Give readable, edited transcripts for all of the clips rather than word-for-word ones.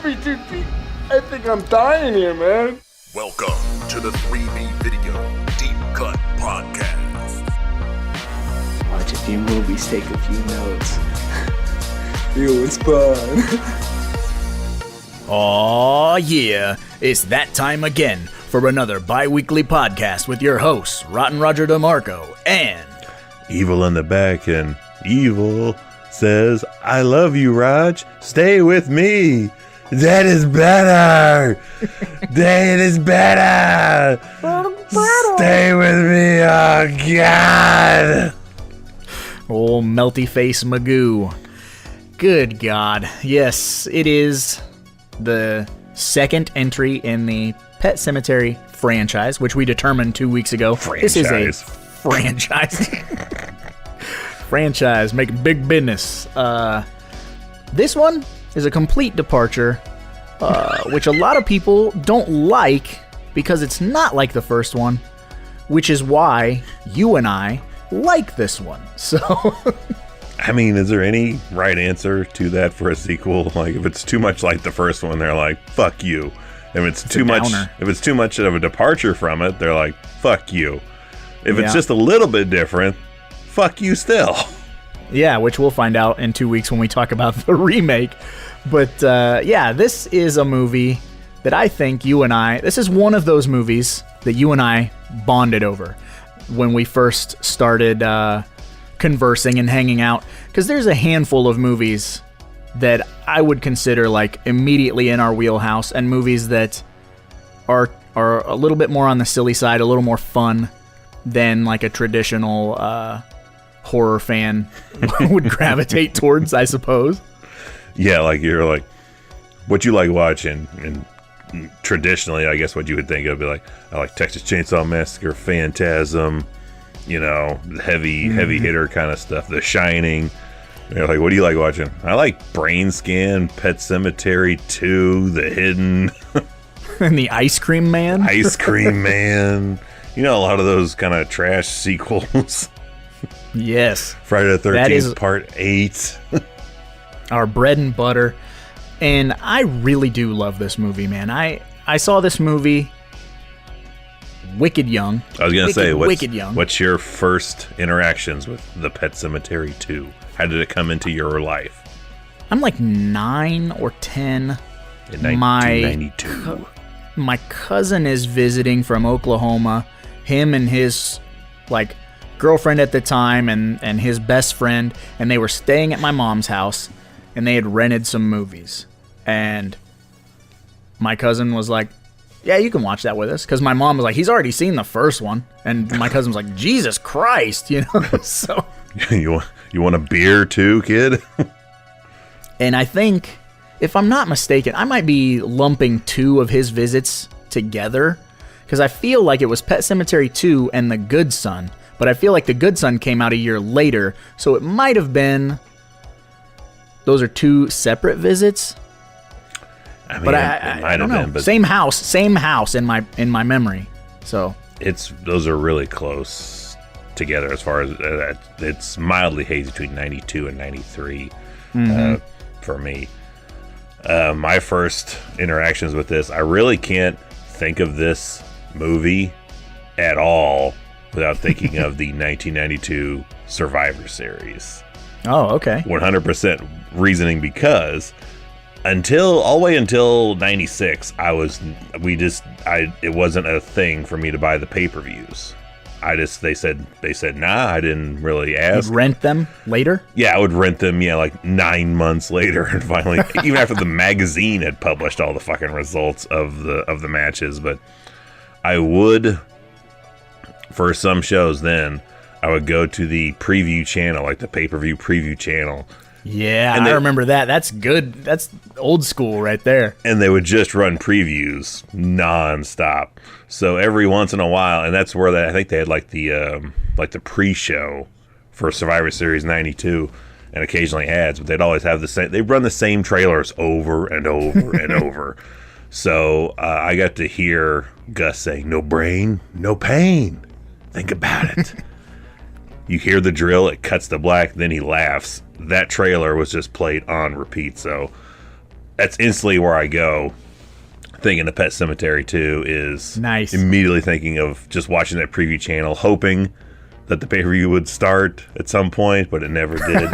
be too deep. I think I'm dying here, man. Welcome to the 3B Video Deep Cut Podcast. Watch a few movies, take a few notes. It was fun. Aw, yeah. It's that time again for another bi-weekly podcast with your hosts, Rotten Roger DeMarco and... Evil in the back, and Evil says, I love you, Raj. Stay with me. That is better. That is better. Stay with me. Oh, God. Old melty face Magoo. Good God. Yes, it is the second entry in the Pet Sematary franchise, which we determined 2 weeks ago. Franchise. This is a franchise. Franchise, making big business. This one is a complete departure, which a lot of people don't like because it's not like the first one, which is why you and I like this one. So, I mean, is there any right answer to that for a sequel? Like, if it's too much like the first one, they're like, fuck you. If it's too much of a departure from it, they're like, fuck you. If it's just a little bit different, fuck you still. Yeah, which we'll find out in 2 weeks when we talk about the remake. But yeah, this is a movie that I think this is one of those movies that you and I bonded over when we first started conversing and hanging out. Because there's a handful of movies that I would consider like immediately in our wheelhouse, and movies that are a little bit more on the silly side, a little more fun than like a traditional horror fan would gravitate towards, I suppose. Yeah, like you're like, what you like watching, and traditionally, I guess what you would think of, be like, I like Texas Chainsaw Massacre, Phantasm, you know, heavy hitter kind of stuff, The Shining. You're like, what do you like watching? I like Brain Scan, Pet Sematary 2, The Hidden. And The Ice Cream Man. Ice Cream Man. You know, a lot of those kind of trash sequels. Yes. Friday the 13th, Part 8. Our bread and butter. And I really do love this movie, man. I saw this movie wicked young. I was going to say, wicked young. What's your first interactions with the Pet Sematary 2? How did it come into your life? I'm like 9 or 10. In 1992. My cousin is visiting from Oklahoma. Him and his like girlfriend at the time and his best friend, and they were staying at my mom's house, and they had rented some movies. And my cousin was like, yeah, you can watch that with us, because my mom was like, he's already seen the first one, and my cousin was like, Jesus Christ, you know. So you want a beer too, kid? And I think, if I'm not mistaken, I might be lumping two of his visits together, because I feel like it was Pet Sematary 2 and The Good Son, but I feel like The Good Son came out a year later, so it might have been those are two separate visits. I mean, but it might have been, but same house in my memory. So those are really close together as far as it's mildly hazy between 92 and 93 for me. My first interactions with this, I really can't think of this movie at all without thinking of the 1992 Survivor series. Oh, okay. 100% reasoning, because all the way until 96, it wasn't a thing for me to buy the pay-per-views. They said nah, I didn't really ask. You'd rent them later? Yeah, I would rent them, like 9 months later, and finally, even after the magazine had published all the fucking results of the matches. But I would, for some shows then, I would go to the preview channel, like the pay-per-view preview channel. Yeah, I remember that. That's good. That's old school right there. And they would just run previews nonstop. So every once in a while, and that's where I think they had like the pre-show for Survivor Series 92, and occasionally ads, but they'd always have they'd run the same trailers over and over and over. So I got to hear Gus saying, "No brain, no pain. Think about it." You hear the drill, it cuts to black, then he laughs. That trailer was just played on repeat. So that's instantly where I go. Thinking of Pet Sematary 2 is nice. Immediately thinking of just watching that preview channel, hoping that the pay-per-view would start at some point, but it never did.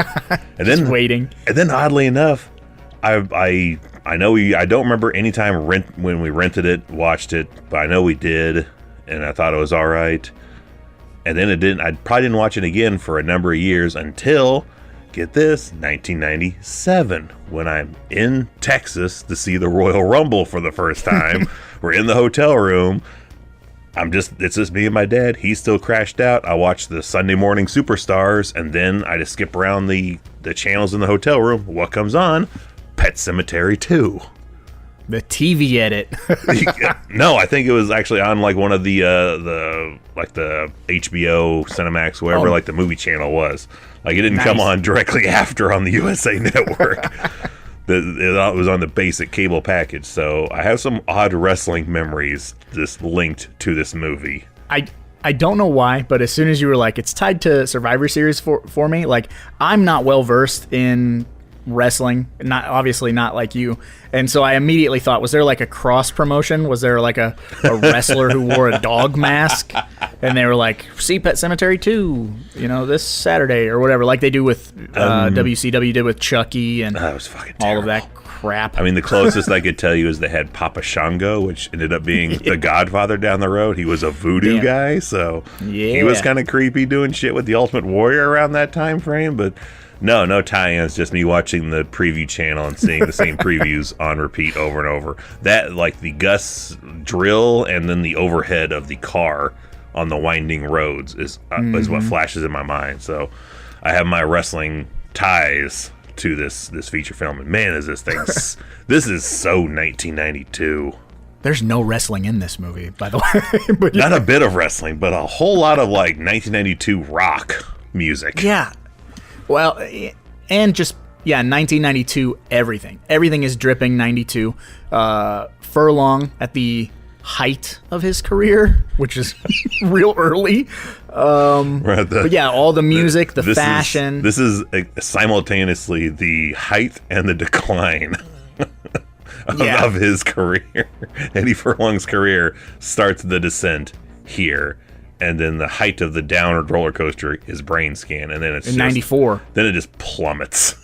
And then waiting. And then oddly enough, I know I don't remember any time when we rented it, watched it, but I know we did, and I thought it was all right. And then I probably didn't watch it again for a number of years until, get this, 1997, when I'm in Texas to see the Royal Rumble for the first time. We're in the hotel room. It's just me and my dad. He's still crashed out. I watch the Sunday Morning Superstars, and then I just skip around the channels in the hotel room. What comes on? Pet Sematary 2. The TV edit. No, I think it was actually on like one of the HBO, Cinemax, whatever, like the movie channel was. Like it didn't come on directly after on the USA Network. It was on the basic cable package. So I have some odd wrestling memories just linked to this movie. I don't know why, but as soon as you were like, it's tied to Survivor Series for me, like I'm not well versed in wrestling, obviously not like you, and so I immediately thought, was there like a cross promotion? Was there like a wrestler who wore a dog mask and they were like, see Pet Sematary 2, this Saturday or whatever, like they do with WCW did with Chucky and that was fucking all terrible. of that crap. I mean, the closest I could tell you is they had Papa Shango, which ended up being the Godfather down the road. He was a voodoo guy, so he was kind of creepy doing shit with the Ultimate Warrior around that time frame, but no tie-ins, just me watching the preview channel and seeing the same previews on repeat over and over. That, like the Gus drill and then the overhead of the car on the winding roads is what flashes in my mind. So I have my wrestling ties to this feature film, and man, is this thing this is so 1992. There's no wrestling in this movie, by the way. But not a bit of wrestling, but a whole lot of like 1992 rock music. Yeah. Well, and just, 1992, everything. Everything is dripping 92. Furlong at the height of his career, which is real early. But yeah, all the music, the fashion. This is simultaneously the height and the decline of his career. Eddie Furlong's career starts the descent here. And then the height of the downward roller coaster is Brain Scan, and then it's in 94. Then it just plummets.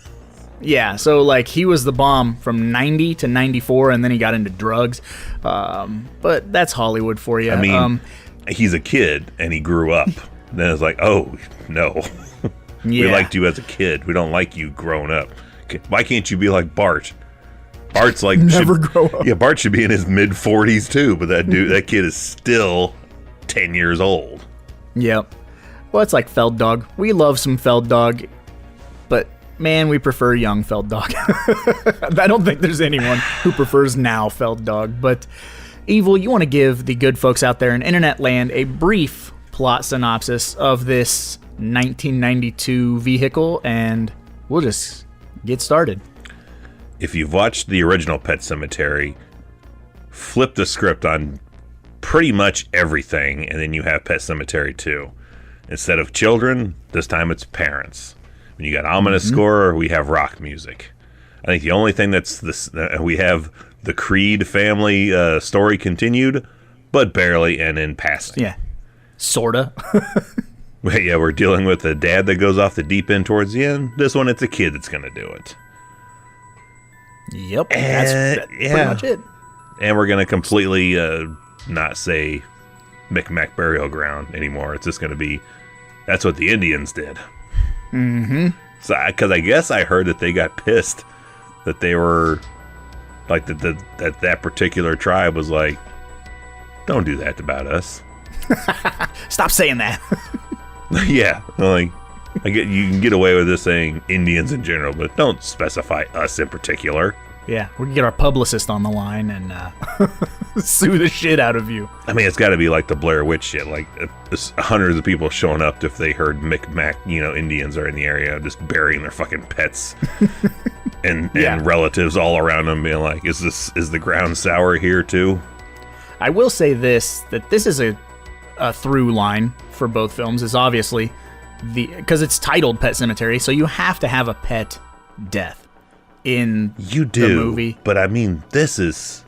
Yeah, so like he was the bomb from 90 to 94, and then he got into drugs. But that's Hollywood for you. I mean, he's a kid, and he grew up. Then it's like, oh, no. We liked you as a kid. We don't like you growing up. Why can't you be like Bart? Bart's like... Never grow up. Yeah, Bart should be in his mid-40s, too, but that kid is still 10 years old. Yep. Well, it's like Feld Dog. We love some Feld Dog, but man, we prefer young Feld Dog. I don't think there's anyone who prefers now Feld Dog, but Evil, you want to give the good folks out there in internet land a brief plot synopsis of this 1992 vehicle, and we'll just get started. If you've watched the original Pet Sematary, flip the script on pretty much everything, and then you have Pet Sematary 2. Instead of children, this time it's parents. When you got ominous score, we have rock music. I think the only thing that's this, we have the Creed family story continued, but barely and in passing. Yeah, sorta. Yeah, we're dealing with a dad that goes off the deep end towards the end. This one, it's a kid that's going to do it. Yep, that's pretty much it. And we're going to completely not say Micmac Burial Ground anymore. It's just going to be, that's what the Indians did. Mm-hmm. So, because I guess I heard that they got pissed that they were, like, that particular tribe was like, don't do that about us. Stop saying that. Yeah, like, you can get away with this saying Indians in general, but don't specify us in particular. Yeah, we can get our publicist on the line and sue the shit out of you. I mean, it's got to be like the Blair Witch shit. Like, hundreds of people showing up if they heard Micmac, Indians are in the area, just burying their fucking pets. and relatives all around them being like, is the ground sour here too? I will say this, that this is a through line for both films, is obviously because it's titled Pet Sematary, so you have to have a pet death in You do, the movie. but I mean, this is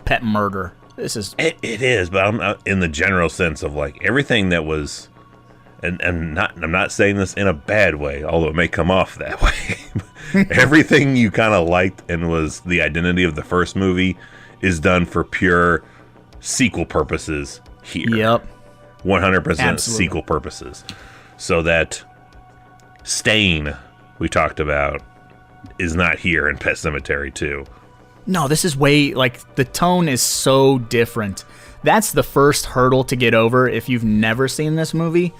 pet murder. It is, but I'm not in the general sense of like everything that was, and I'm not saying this in a bad way, although it may come off that way. Everything you kind of liked and was the identity of the first movie is done for pure sequel purposes here. Yep. 100% sequel purposes. So that stain we talked about is not here in Pet Sematary 2. No, this is way, like, the tone is so different. That's the first hurdle to get over if you've never seen this movie.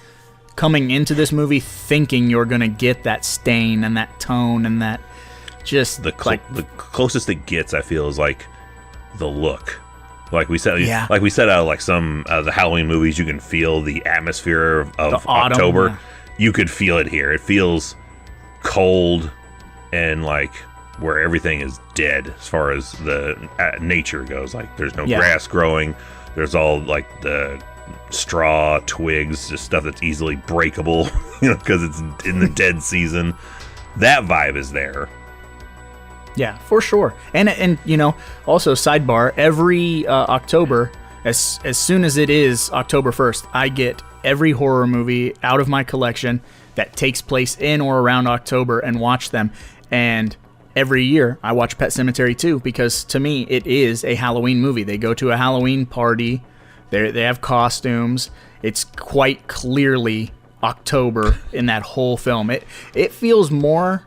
Coming into this movie thinking you're going to get that stain and that tone and that just... The closest it gets, I feel, is like the look. Like we said, out of like some of the Halloween movies, you can feel the atmosphere of October. Yeah. You could feel it here. It feels cold and like where everything is dead as far as the nature goes. Like there's no grass growing. There's all like the straw, twigs, just stuff that's easily breakable, because it's in the dead season. That vibe is there. Yeah, for sure. And also sidebar, every October, as soon as it is October 1st, I get every horror movie out of my collection that takes place in or around October and watch them. And every year I watch Pet Sematary 2 because to me it is a Halloween movie. They go to a Halloween party. They have costumes. It's quite clearly October in that whole film. It feels more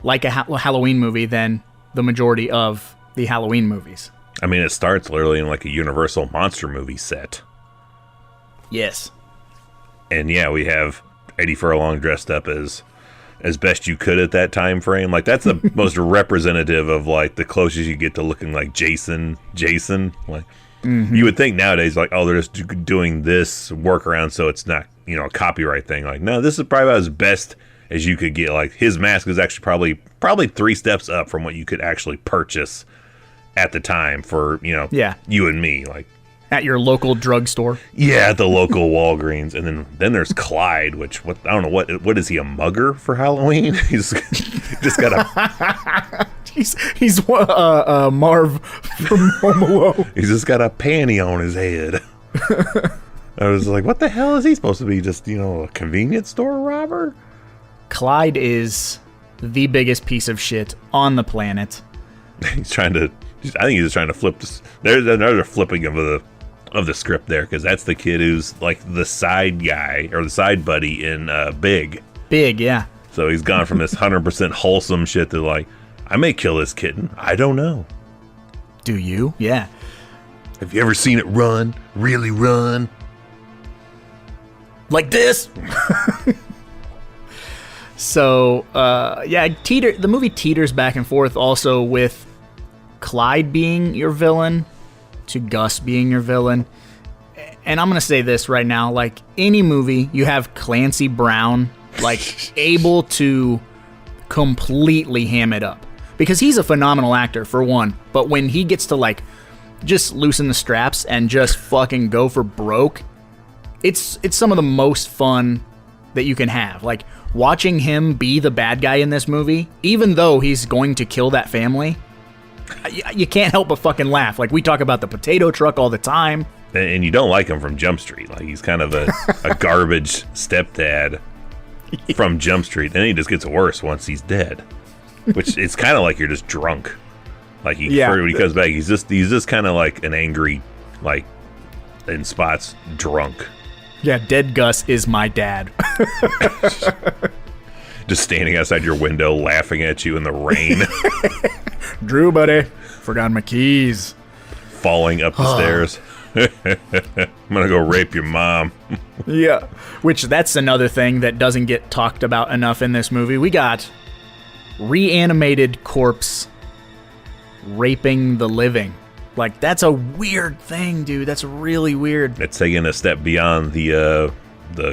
like a Halloween movie than the majority of the Halloween movies. I mean, it starts literally in like a Universal monster movie set. Yes. And yeah, we have Eddie Furlong dressed up as best you could at that time frame. Like that's the most representative of like the closest you get to looking like Jason. Like you would think nowadays, like, oh, they're just doing this workaround so it's not, a copyright thing. Like, no, this is probably about as best as you could get. Like his mask is actually probably 3 steps up from what you could actually purchase at the time for, you and me. Like at your local drugstore. Yeah, at the local Walgreens. And then there's Clyde, which I don't know what is he, a mugger for Halloween? He's just got a He's Marv from Home Alone. He's just got a panty on his head. I was like, what the hell is he supposed to be? Just, a convenience store robber? Clyde is the biggest piece of shit on the planet. I think he's just trying to flip this. There's another flipping of the script there, because that's the kid who's like the side guy or the side buddy in Big. Big, yeah. So he's gone from this 100% wholesome shit to like, I may kill this kitten. I don't know. Do you? Yeah. Have you ever seen it run? Really run? Like this? So, the movie teeters back and forth also with Clyde being your villain to Gus being your villain. And I'm going to say this right now, like any movie, you have Clancy Brown, like able to completely ham it up. Because he's a phenomenal actor, for one. But when he gets to, like, just loosen the straps and just fucking go for broke, it's some of the most fun that you can have. Like, watching him be the bad guy in this movie, even though he's going to kill that family, you can't help but fucking laugh. Like, we talk about the potato truck all the time. And you don't like him from Jump Street. Like, he's kind of a garbage stepdad from Jump Street. And he just gets worse once he's dead. Which it's kind of like you're just drunk. Like when he comes back, he's just kind of like an angry, like in spots, drunk. Yeah, dead Gus is my dad. Just standing outside your window, laughing at you in the rain. Drew, buddy, forgot my keys. Falling up the stairs. I'm gonna go rape your mom. Yeah, which that's another thing that doesn't get talked about enough in this movie. We got reanimated corpse raping the living. Like, that's a weird thing, dude. That's really weird. It's taking a step beyond the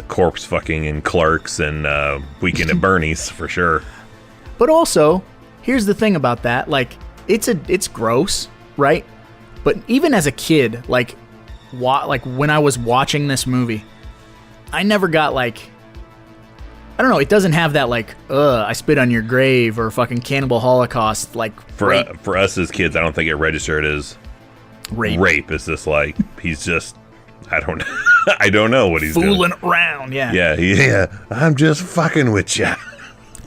corpse fucking in Clerks and Weekend at Bernie's for sure. But also, here's the thing about that. Like, it's gross, right? But even as a kid, like when I was watching this movie, I never got like I don't know. It doesn't have that like, I spit on your grave or fucking Cannibal Holocaust like For us as kids, I don't think it registered as rape. It's just like he's just I don't know what he's fooling doing. around. Yeah. Yeah. I'm just fucking with you.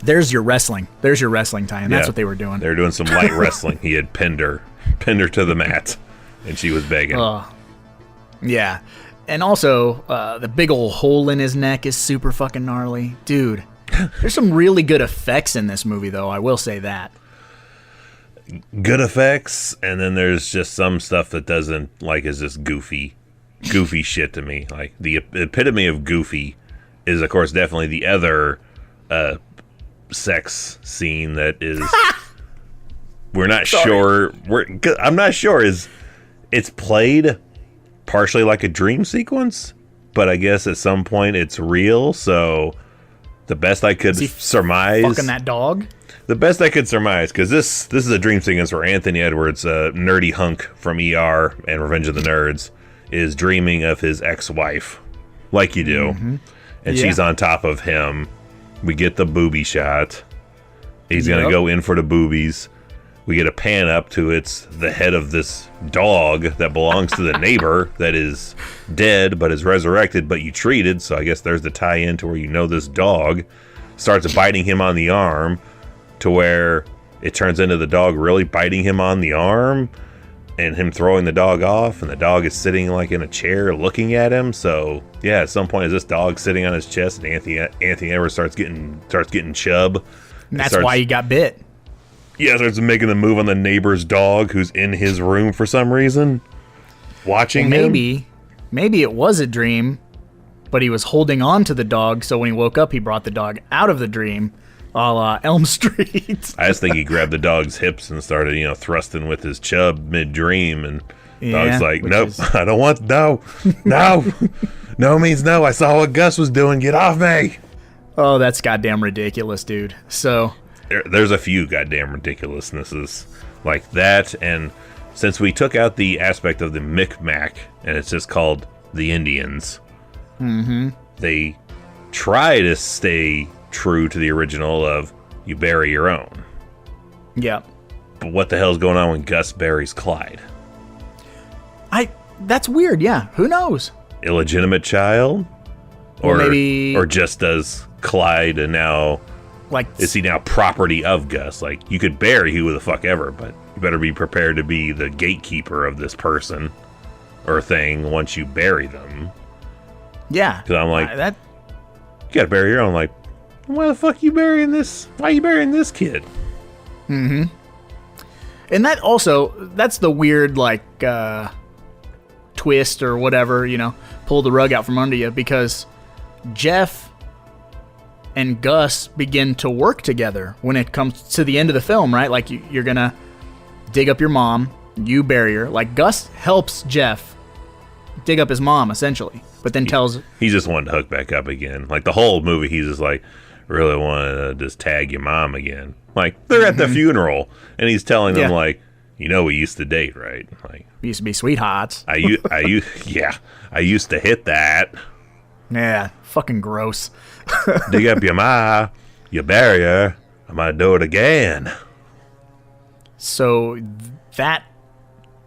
There's your wrestling tie, and that's what they were doing. They were doing some light wrestling. He had pinned her to the mat, and she was begging. Yeah. And also, the big old hole in his neck is super fucking gnarly. Dude, there's some really good effects in this movie, though. I will say that. Good effects, and then there's just some stuff that doesn't, like, is just goofy shit to me. Like, the epitome of goofy is, of course, definitely the other sex scene that is... we're not sure... I'm not sure. It's played... partially like a dream sequence, but I guess at some point it's real. So the best I could surmise, fucking that dog. The best I could surmise, because this is a dream sequence where Anthony Edwards, nerdy hunk from ER and Revenge of the Nerds, is dreaming of his ex-wife, like you do, and she's on top of him. We get the boobie shot. He's gonna go in for the boobies. We get a pan up to the head of this dog that belongs to the neighbor that is dead but is resurrected but you treated. So I guess there's the tie-in to where this dog starts biting him on the arm to where it turns into the dog really biting him on the arm and him throwing the dog off, and the dog is sitting like in a chair looking at him. So yeah, at some point is this dog sitting on his chest and Anthony Edwards starts getting chub. And that's why he got bit. Yeah, starts making the move on the neighbor's dog who's in his room for some reason. Watching him. Maybe it was a dream, but he was holding on to the dog, so when he woke up, he brought the dog out of the dream, a la Elm Street. I just think he grabbed the dog's hips and started, thrusting with his chub mid-dream, and the dog's like, nope, I don't want, no, no means no, I saw what Gus was doing, get off me. Oh, that's goddamn ridiculous, dude. So... There's a few goddamn ridiculousnesses like that, and since we took out the aspect of the Micmac and it's just called the Indians, they try to stay true to the original of you bury your own. Yeah. But what the hell's going on when Gus buries Clyde? That's weird, yeah. Who knows? Illegitimate child? Or maybe... Or just does Clyde and now... Like, is he now property of Gus? Like, you could bury who the fuck ever, but you better be prepared to be the gatekeeper of this person or thing once you bury them. Yeah. Because I'm like, you gotta bury your own. Like, why the fuck you burying this? Why are you burying this kid? And that's the weird, like, twist or whatever, pull the rug out from under you, because Jeff and Gus begin to work together when it comes to the end of the film, right? Like, you're gonna dig up your mom, you bury her. Like, Gus helps Jeff dig up his mom, essentially, but then tells... He's just wanting to hook back up again. Like, the whole movie, he's just like, really want to just tag your mom again. Like, they're at the funeral, and he's telling them, like, we used to date, right? Like, we used to be sweethearts. I used to hit that. Yeah, fucking gross. Dig up your ma, you bury her, I'm gonna do it again. So that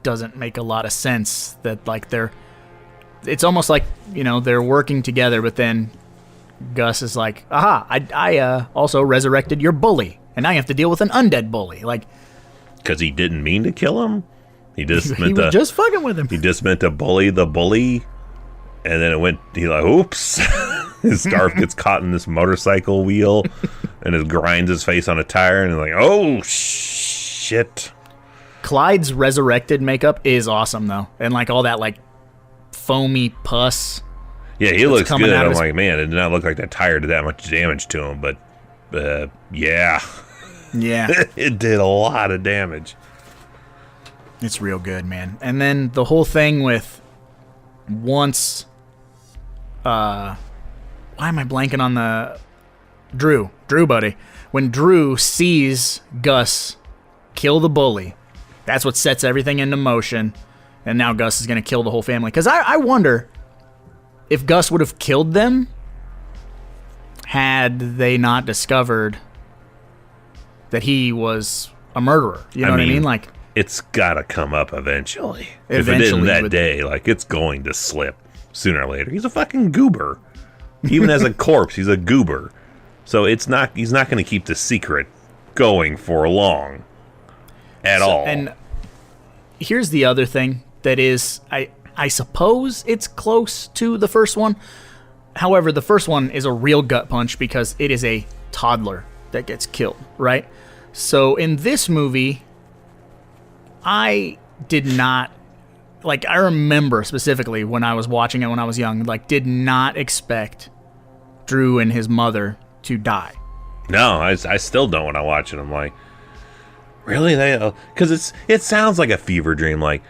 doesn't make a lot of sense. That like it's almost like they're working together, but then Gus is like, "Aha! I also resurrected your bully, and now you have to deal with an undead bully." Like, because he didn't mean to kill him. He was just fucking with him. He just meant to bully the bully, and then he like, oops. His scarf gets caught in this motorcycle wheel, and it grinds his face on a tire, and like, oh shit. Clyde's resurrected makeup is awesome though, and like all that like foamy pus. Yeah, he looks good. I'm like, man, it did not look like that tire did that much damage to him, but yeah, it did a lot of damage. It's real good, man. And then the whole thing with once, why am I blanking on the Drew, buddy? When Drew sees Gus kill the bully, that's what sets everything into motion. And now Gus is going to kill the whole family. Because I wonder if Gus would have killed them had they not discovered that he was a murderer. You know what I mean? Like, it's gotta come up eventually. If it didn't that day, like, it's going to slip sooner or later. He's a fucking goober. Even as a corpse, he's a goober. So he's not going to keep the secret going for long at all. And here's the other thing that is, I suppose it's close to the first one. However, the first one is a real gut punch because it is a toddler that gets killed, right? So in this movie, I did not, like, I remember specifically when I was watching it when I was young, like, did not expect Drew and his mother to die. No, I still don't when I watch it. I'm like, really? Because it sounds like a fever dream. Like,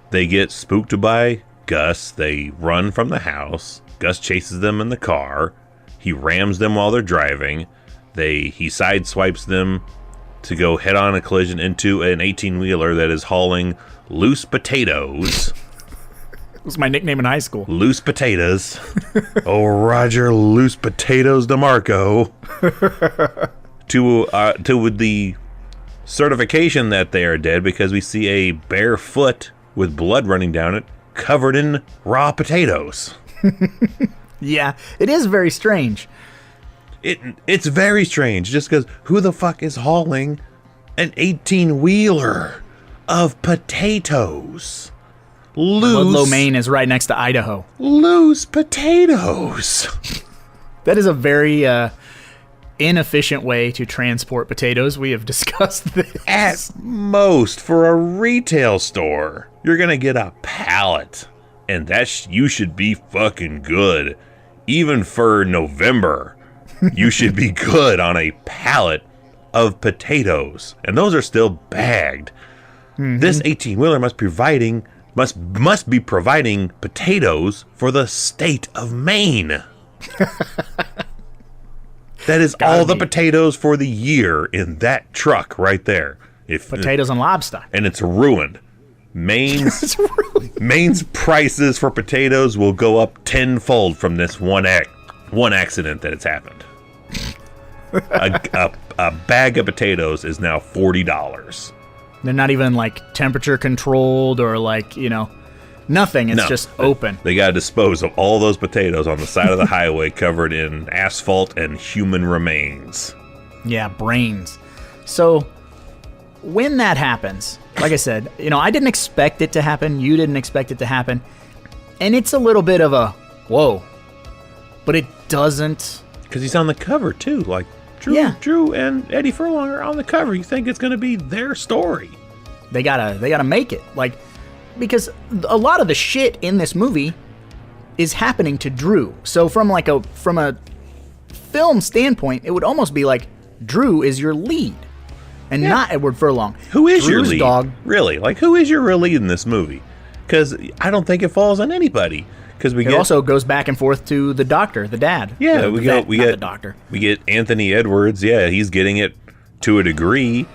they get spooked by Gus. They run from the house. Gus chases them in the car. He rams them while they're driving. He sideswipes them to go head on a collision into an 18-wheeler that is hauling loose potatoes. It was my nickname in high school. Loose potatoes. Oh, Roger, loose potatoes DeMarco. to the certification that they are dead, because we see a bare foot with blood running down it, covered in raw potatoes. Yeah, it is very strange. It's very strange, just because who the fuck is hauling an 18-wheeler of potatoes? Ludlow, Maine is right next to Idaho. Loose potatoes. That is a very inefficient way to transport potatoes. We have discussed this. At most, for a retail store, you're going to get a pallet. And you should be fucking good. Even for November, you should be good on a pallet of potatoes. And those are still bagged. Mm-hmm. This 18-wheeler must be providing potatoes for the state of Maine. That is all the potatoes for the year in that truck right there. Potatoes and lobster. And it's ruined. Maine's prices for potatoes will go up tenfold from this one accident that has happened. A bag of potatoes is now $40. They're not even, like, temperature controlled or, like, nothing. It's just open. They got to dispose of all those potatoes on the side of the highway covered in asphalt and human remains. Yeah, brains. So when that happens, like I said, I didn't expect it to happen. You didn't expect it to happen. And it's a little bit of a, whoa. But it doesn't. Because he's on the cover, too. Like, Drew and Eddie Furlong are on the cover. You think it's going to be their story. They gotta make it. Like, because a lot of the shit in this movie is happening to Drew. So from a film standpoint, it would almost be like Drew is your lead. And not Edward Furlong. Who is Drew's your lead? Dog. Really? Like, who is your real lead in this movie? Because I don't think it falls on anybody. Because it also goes back and forth to the doctor, the dad. Yeah, we get the doctor. We get Anthony Edwards. Yeah, he's getting it to a degree.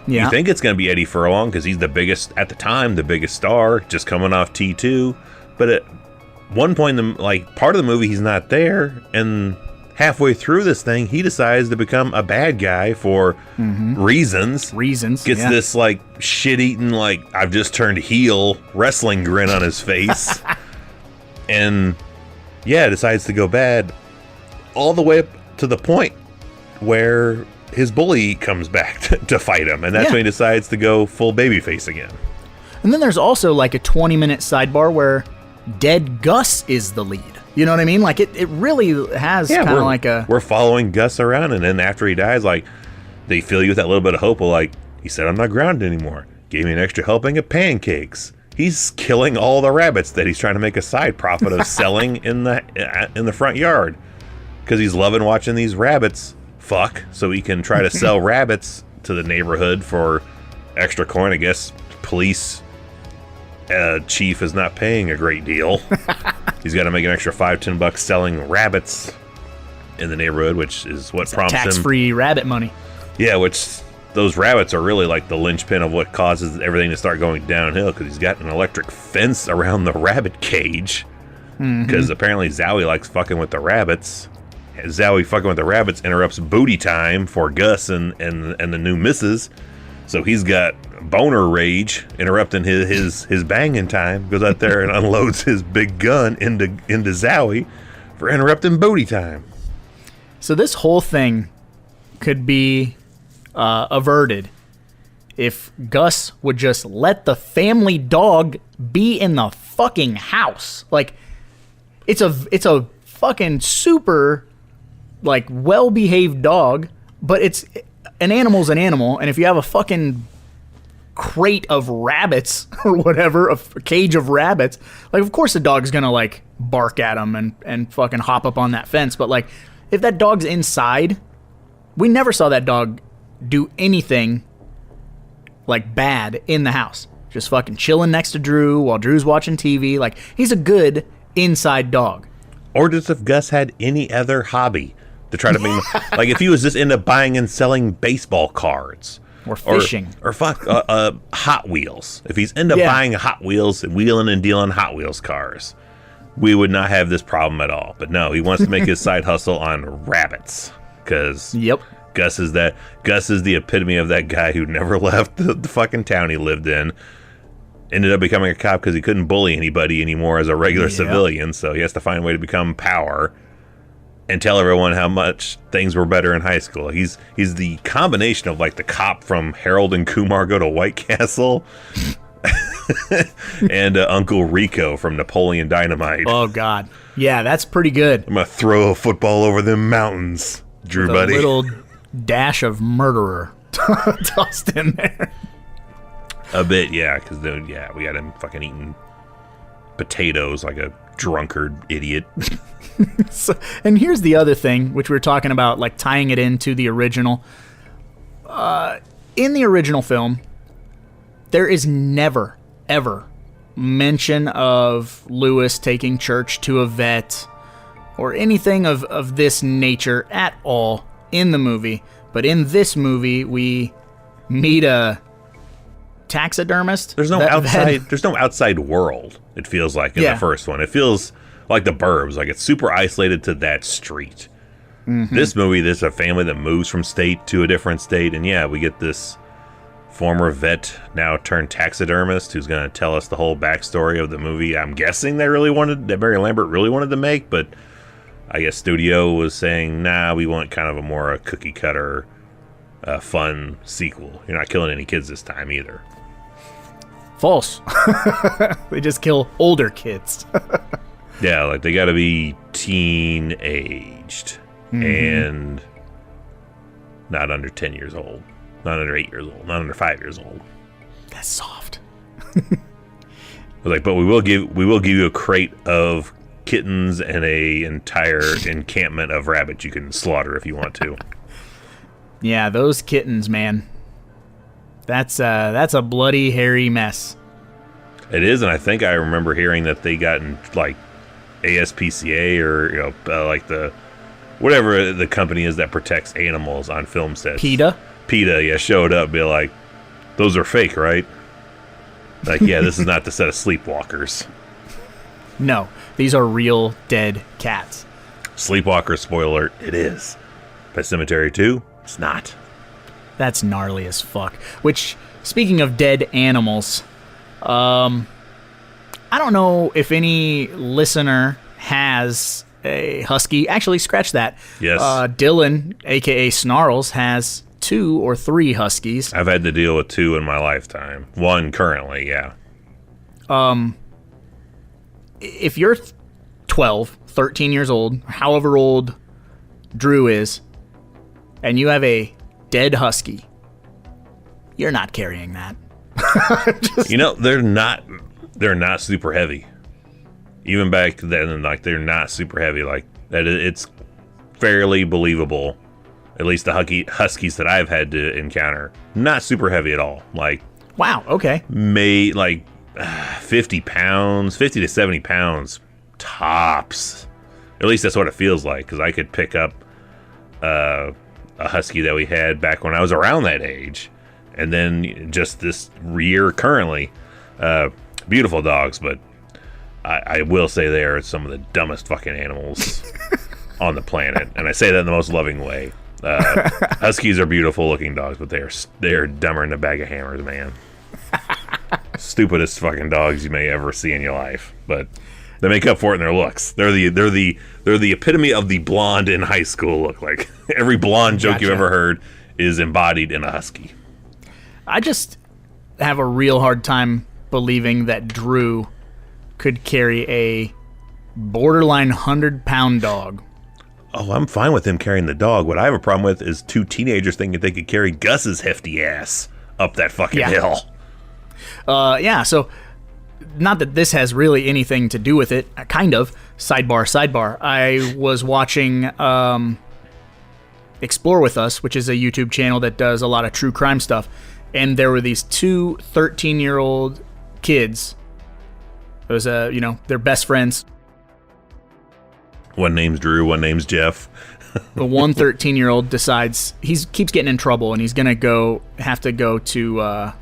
Yeah. You think it's going to be Eddie Furlong because he's the biggest at the time, the biggest star, just coming off T2. But at one point, part of the movie, he's not there, and halfway through this thing, he decides to become a bad guy for reasons. Gets this shit-eating, I've just turned heel wrestling grin on his face. And decides to go bad all the way up to the point where his bully comes back to fight him. And that's when he decides to go full babyface again. And then there's also a 20-minute sidebar where dead Gus is the lead. You know what I mean? Like, it really has kind of like a... We're following Gus around, and then after he dies, they fill you with that little bit of hope of, he said, I'm not grounded anymore. Gave me an extra helping of pancakes. He's killing all the rabbits that he's trying to make a side profit of selling in the front yard. Because he's loving watching these rabbits fuck, so he can try to sell rabbits to the neighborhood for extra coin. I guess police chief is not paying a great deal. He's got to make an extra $5-10 selling rabbits in the neighborhood, which is what prompts him. Tax-free rabbit money. Yeah, which those rabbits are really the linchpin of what causes everything to start going downhill, because he's got an electric fence around the rabbit cage. Because apparently Zowie likes fucking with the rabbits. Zowie fucking with the rabbits interrupts booty time for Gus and the new missus. So he's got boner rage interrupting his banging time. Goes out there and unloads his big gun into Zowie for interrupting booty time. So this whole thing could be averted if Gus would just let the family dog be in the fucking house. Like, it's a fucking super, like, well-behaved dog, but an animal's an animal, and if you have a fucking crate of rabbits or whatever, a cage of rabbits, like, of course the dog's gonna, like, bark at them and fucking hop up on that fence. But, like, if that dog's inside, we never saw that dog do anything, like, bad in the house. Just fucking chilling next to Drew while Drew's watching TV. Like, he's a good inside dog. Or just if Gus had any other hobby to try to be... like, if he was just into buying and selling baseball cards. Or fishing. Or Hot Wheels. If he's into buying Hot Wheels and wheeling and dealing Hot Wheels cars, we would not have this problem at all. But no, he wants to make his side hustle on rabbits. Because Gus is the epitome of that guy who never left the fucking town he lived in. Ended up becoming a cop because he couldn't bully anybody anymore as a regular civilian, so he has to find a way to become power and tell everyone how much things were better in high school. He's the combination of, like, the cop from Harold and Kumar Go to White Castle and Uncle Rico from Napoleon Dynamite. Oh, God. Yeah, that's pretty good. I'm going to throw a football over them mountains, Drew, with buddy. A little dash of murderer tossed in there. A bit, yeah, because we got him fucking eating potatoes like a drunkard idiot. So, and here's the other thing, which we were talking about, like, tying it into the original. In the original film, there is never, ever mention of Lewis taking Church to a vet or anything of this nature at all in the movie. But in this movie, we meet a taxidermist. There's no outside world, it feels like, in the first one. It feels like the Burbs, like it's super isolated to that street. This movie, there's a family that moves from state to a different state, and we get this former vet now turned taxidermist who's going to tell us the whole backstory of the movie. I'm guessing that Barry Lambert really wanted to make, but I guess studio was saying, nah, we want kind of a more cookie cutter fun sequel. You're not killing any kids this time either. False. They just kill older kids. Yeah, like they got to be teen aged and not under 10 years old, not under 8 years old, not under 5 years old. That's soft. Like, but we will give you a crate of kittens and a entire encampment of rabbits you can slaughter if you want to. Yeah, those kittens, man. That's a bloody, hairy mess. It is, and I think I remember hearing that they got in, like, ASPCA or, like the whatever the company is that protects animals on film sets. PETA, showed up, be like, those are fake, right? Like, yeah, this is not the set of Sleepwalkers. No, these are real dead cats. Sleepwalker, spoiler alert, it is. Pet Sematary 2, it's not. That's gnarly as fuck. Which, speaking of dead animals, I don't know if any listener has a husky. Actually, scratch that. Yes. Dylan, a.k.a. Snarls, has 2 or 3 huskies. I've had to deal with 2 in my lifetime. 1 currently, yeah. If you're 12, 13 years old, however old Drew is, and you have a dead husky, you're not carrying that. They're not super heavy. Even back then, like, they're not super heavy. Like, that, it's fairly believable. At least the huskies that I've had to encounter, not super heavy at all. Like, wow, okay, 50 to 70 pounds tops. At least that's what it feels like, because I could pick up a husky that we had back when I was around that age, and then just this year currently. Beautiful dogs, but I will say they are some of the dumbest fucking animals on the planet, and I say that in the most loving way. Huskies are beautiful looking dogs, but they are dumber than a bag of hammers, man. Stupidest fucking dogs you may ever see in your life, but they make up for it in their looks. They're the epitome of the blonde in high school look. Like every blonde joke you've ever heard is embodied in a husky. I just have a real hard time believing that Drew could carry a borderline 100-pound dog. Oh, I'm fine with him carrying the dog. What I have a problem with is two teenagers thinking they could carry Gus's hefty ass up that fucking hill. So not that this has really anything to do with it, kind of. Sidebar. I was watching Explore With Us, which is a YouTube channel that does a lot of true crime stuff, and there were these two 13-year-old kids. It was, their best friends. One name's Drew, one name's Jeff. The one 13-year-old decides keeps getting in trouble, and he's gonna have to go to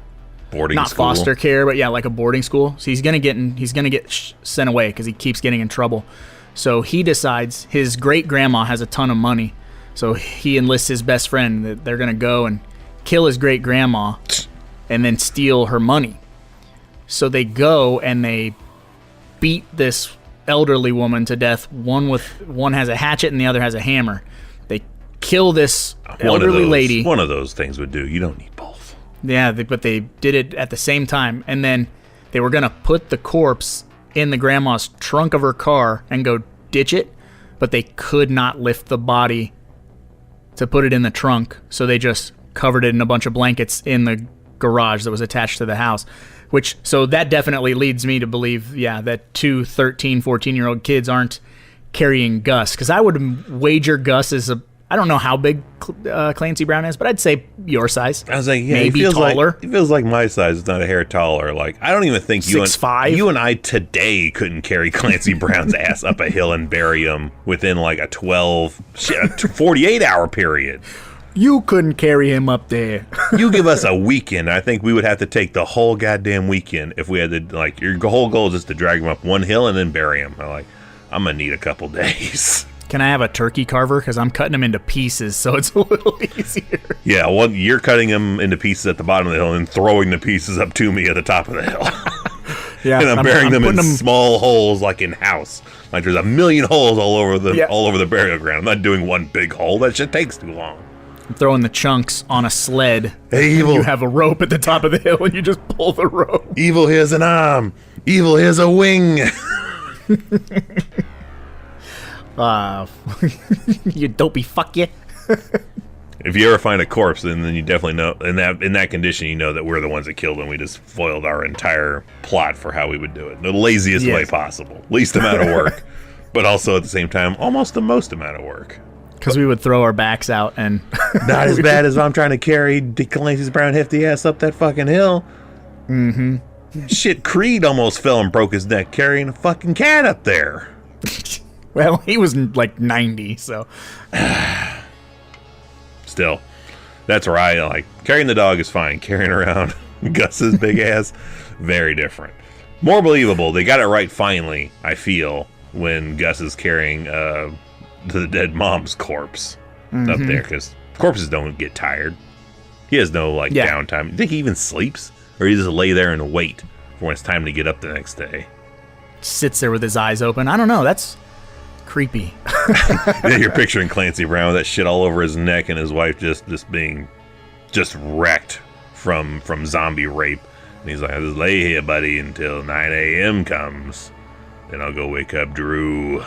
boarding not school. Foster care, but like a boarding school. So he's gonna get sent away because he keeps getting in trouble. So he decides his great grandma has a ton of money, so he enlists his best friend that they're gonna go and kill his great grandma and then steal her money. So they go and they beat this elderly woman to death. One has a hatchet and the other has a hammer. They kill this elderly lady. One of those things would do. You don't need both. Yeah, but they did it at the same time, and then they were gonna put the corpse in the grandma's trunk of her car and go ditch it, but they could not lift the body to put it in the trunk, so they just covered it in a bunch of blankets in the garage that was attached to the house. So that definitely leads me to believe, that two 13, 14-year-old kids aren't carrying Gus. Because I would wager Gus is I don't know how big Clancy Brown is, but I'd say your size. I was like, maybe taller. He feels like my size. It's not a hair taller. Like, I don't even think you and I today couldn't carry Clancy Brown's ass up a hill and bury him within like a 48-hour period. You couldn't carry him up there. You give us a weekend, I think we would have to take the whole goddamn weekend if we had to, like, your whole goal is just to drag him up one hill and then bury him. I'm going to need a couple days. Can I have a turkey carver? Because I'm cutting him into pieces, so it's a little easier. Yeah, well, you're cutting him into pieces at the bottom of the hill and throwing the pieces up to me at the top of the hill. Yeah, and I'm burying them in small holes like in house. Like there's a million holes all over the burial ground. I'm not doing one big hole. That shit takes too long. I'm throwing the chunks on a sled. Hey, Evil. You have a rope at the top of the hill and you just pull the rope. Evil, here's an arm. Evil, here's a wing. You dopey fuck you. If you ever find a corpse, then you definitely know, in that condition, you know that we're the ones that killed him. We just foiled our entire plot for how we would do it. The laziest way possible. Least amount of work, but also at the same time, almost the most amount of work. Because we would throw our backs out and... Not as bad as I'm trying to carry Clancy's brown hefty ass up that fucking hill. Mm-hmm. Shit, Creed almost fell and broke his neck carrying a fucking cat up there. Well, he was like 90, so... Still, that's where I like carrying the dog is fine. Carrying around Gus's big ass, very different. More believable. They got it right finally, I feel, when Gus is carrying the dead mom's corpse up there, because corpses don't get tired. He has no downtime. You think he even sleeps, or he just lay there and wait for when it's time to get up the next day? Sits there with his eyes open. I don't know. That's creepy. Yeah, you're picturing Clancy Brown with that shit all over his neck, and his wife just being wrecked from zombie rape. And he's like, "I'll just lay here, buddy, until 9 a.m. comes. Then I'll go wake up Drew."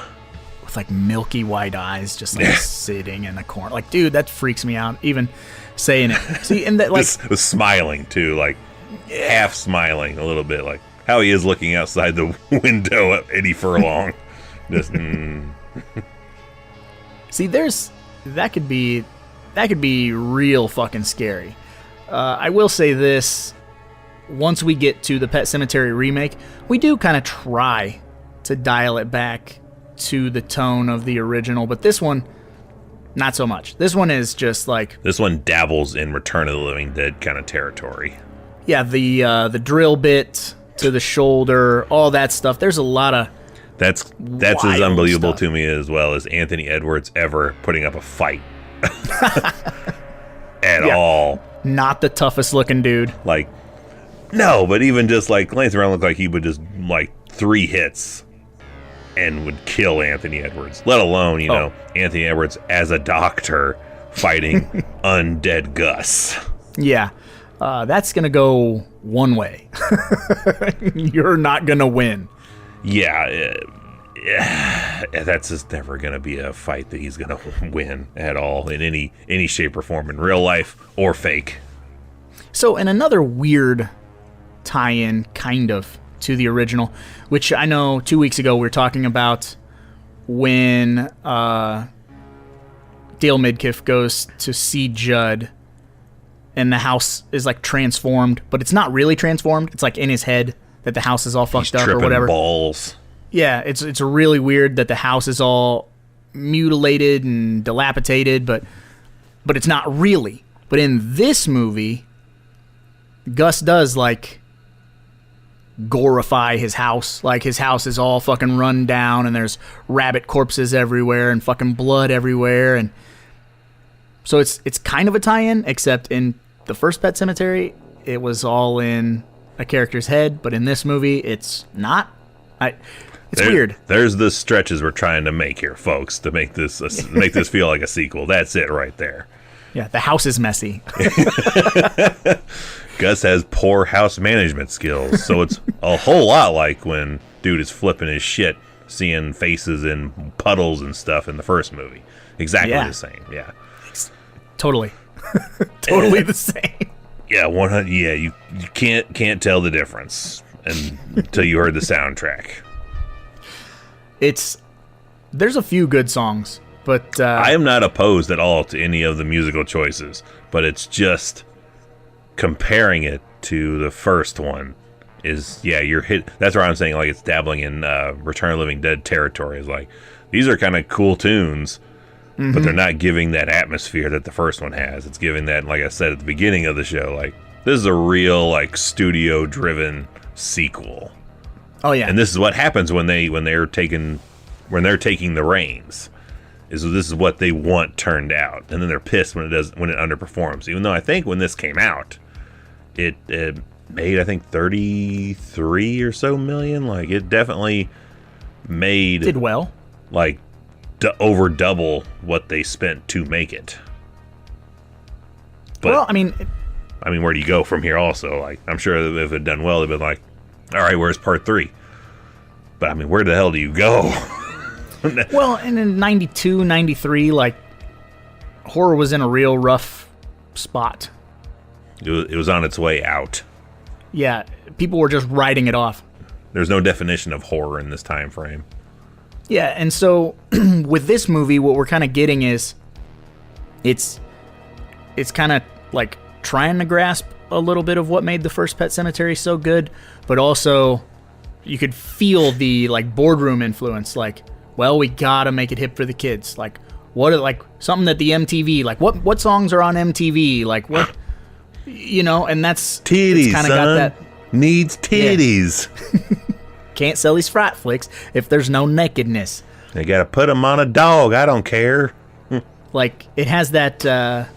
With like milky white eyes, just like sitting in the corner. Like, dude, that freaks me out. Even saying it. See, and that like was smiling too, like half smiling a little bit, like how he is looking outside the window at Eddie Furlong. Just. See, that could be real fucking scary. I will say this: once we get to the Pet Sematary remake, we do kind of try to dial it back to the tone of the original, but this one, not so much. This one is just like... This one dabbles in Return of the Living Dead kind of territory. Yeah, the drill bit to the shoulder, all that stuff. There's a lot of That's as Wild unbelievable stuff. to me as well as Anthony Edwards ever putting up a fight at all. Not the toughest looking dude. Like, no, but even just like Lance Brown looked like he would just like 3 hits and would kill Anthony Edwards. Let alone, you know, Anthony Edwards as a doctor fighting undead Gus. Yeah. That's going to go one way. You're not going to win. Yeah, that's just never going to be a fight that he's going to win at all in any shape or form in real life or fake. So, in another weird tie-in, kind of, to the original, which I know 2 weeks ago we were talking about when Dale Midkiff goes to see Judd and the house is like transformed, but it's not really transformed. It's like in his head that the house is all fucked up or whatever. Balls. Yeah, it's really weird that the house is all mutilated and dilapidated, but it's not really. But in this movie, Gus does like gorify his house. Like his house is all fucking run down and there's rabbit corpses everywhere and fucking blood everywhere, and so it's kind of a tie-in, except in the first Pet Sematary it was all in a character's head, but in this movie it's not. It's weird. There's the stretches we're trying to make here, folks, to make this feel like a sequel. That's it right there. Yeah, the house is messy. Gus has poor house management skills, so it's a whole lot like when dude is flipping his shit, seeing faces in puddles and stuff in the first movie. Exactly the same. Yeah. Totally. Totally the same. Yeah, 100. Yeah, you can't tell the difference until you heard the soundtrack. There's a few good songs, but I am not opposed at all to any of the musical choices, but it's just comparing it to the first one you're hit. That's where I'm saying like it's dabbling in Return of the Living Dead territory. Is like these are kind of cool tunes, but they're not giving that atmosphere that the first one has. It's giving that, like I said at the beginning of the show, like this is a real like studio driven sequel. Oh yeah. And this is what happens when they're taking the reins. This is what they want turned out, and then they're pissed when it underperforms. Even though I think when this came out, it made I think 33 or so million. Like it definitely did well. Like over double what they spent to make it. But, well, I mean, where do you go from here? Also, like I'm sure if it had done well, they'd been like, all right, where's part 3? But I mean, where the hell do you go? Well, and in 92, 93, like, horror was in a real rough spot. It was on its way out. Yeah, people were just writing it off. There's no definition of horror in this time frame. Yeah, and so with this movie, what we're kind of getting is it's kind of like trying to grasp a little bit of what made the first Pet Sematary so good, but also you could feel the like boardroom influence. Like, well, we gotta make it hip for the kids. Like, what? Like something that the MTV. Like, what songs are on MTV? Like, what? You know, and that's titties. Kind of got that. Needs titties. Yeah. Can't sell these frat flicks if there's no nakedness. They gotta put them on a dog. I don't care. Like, it has that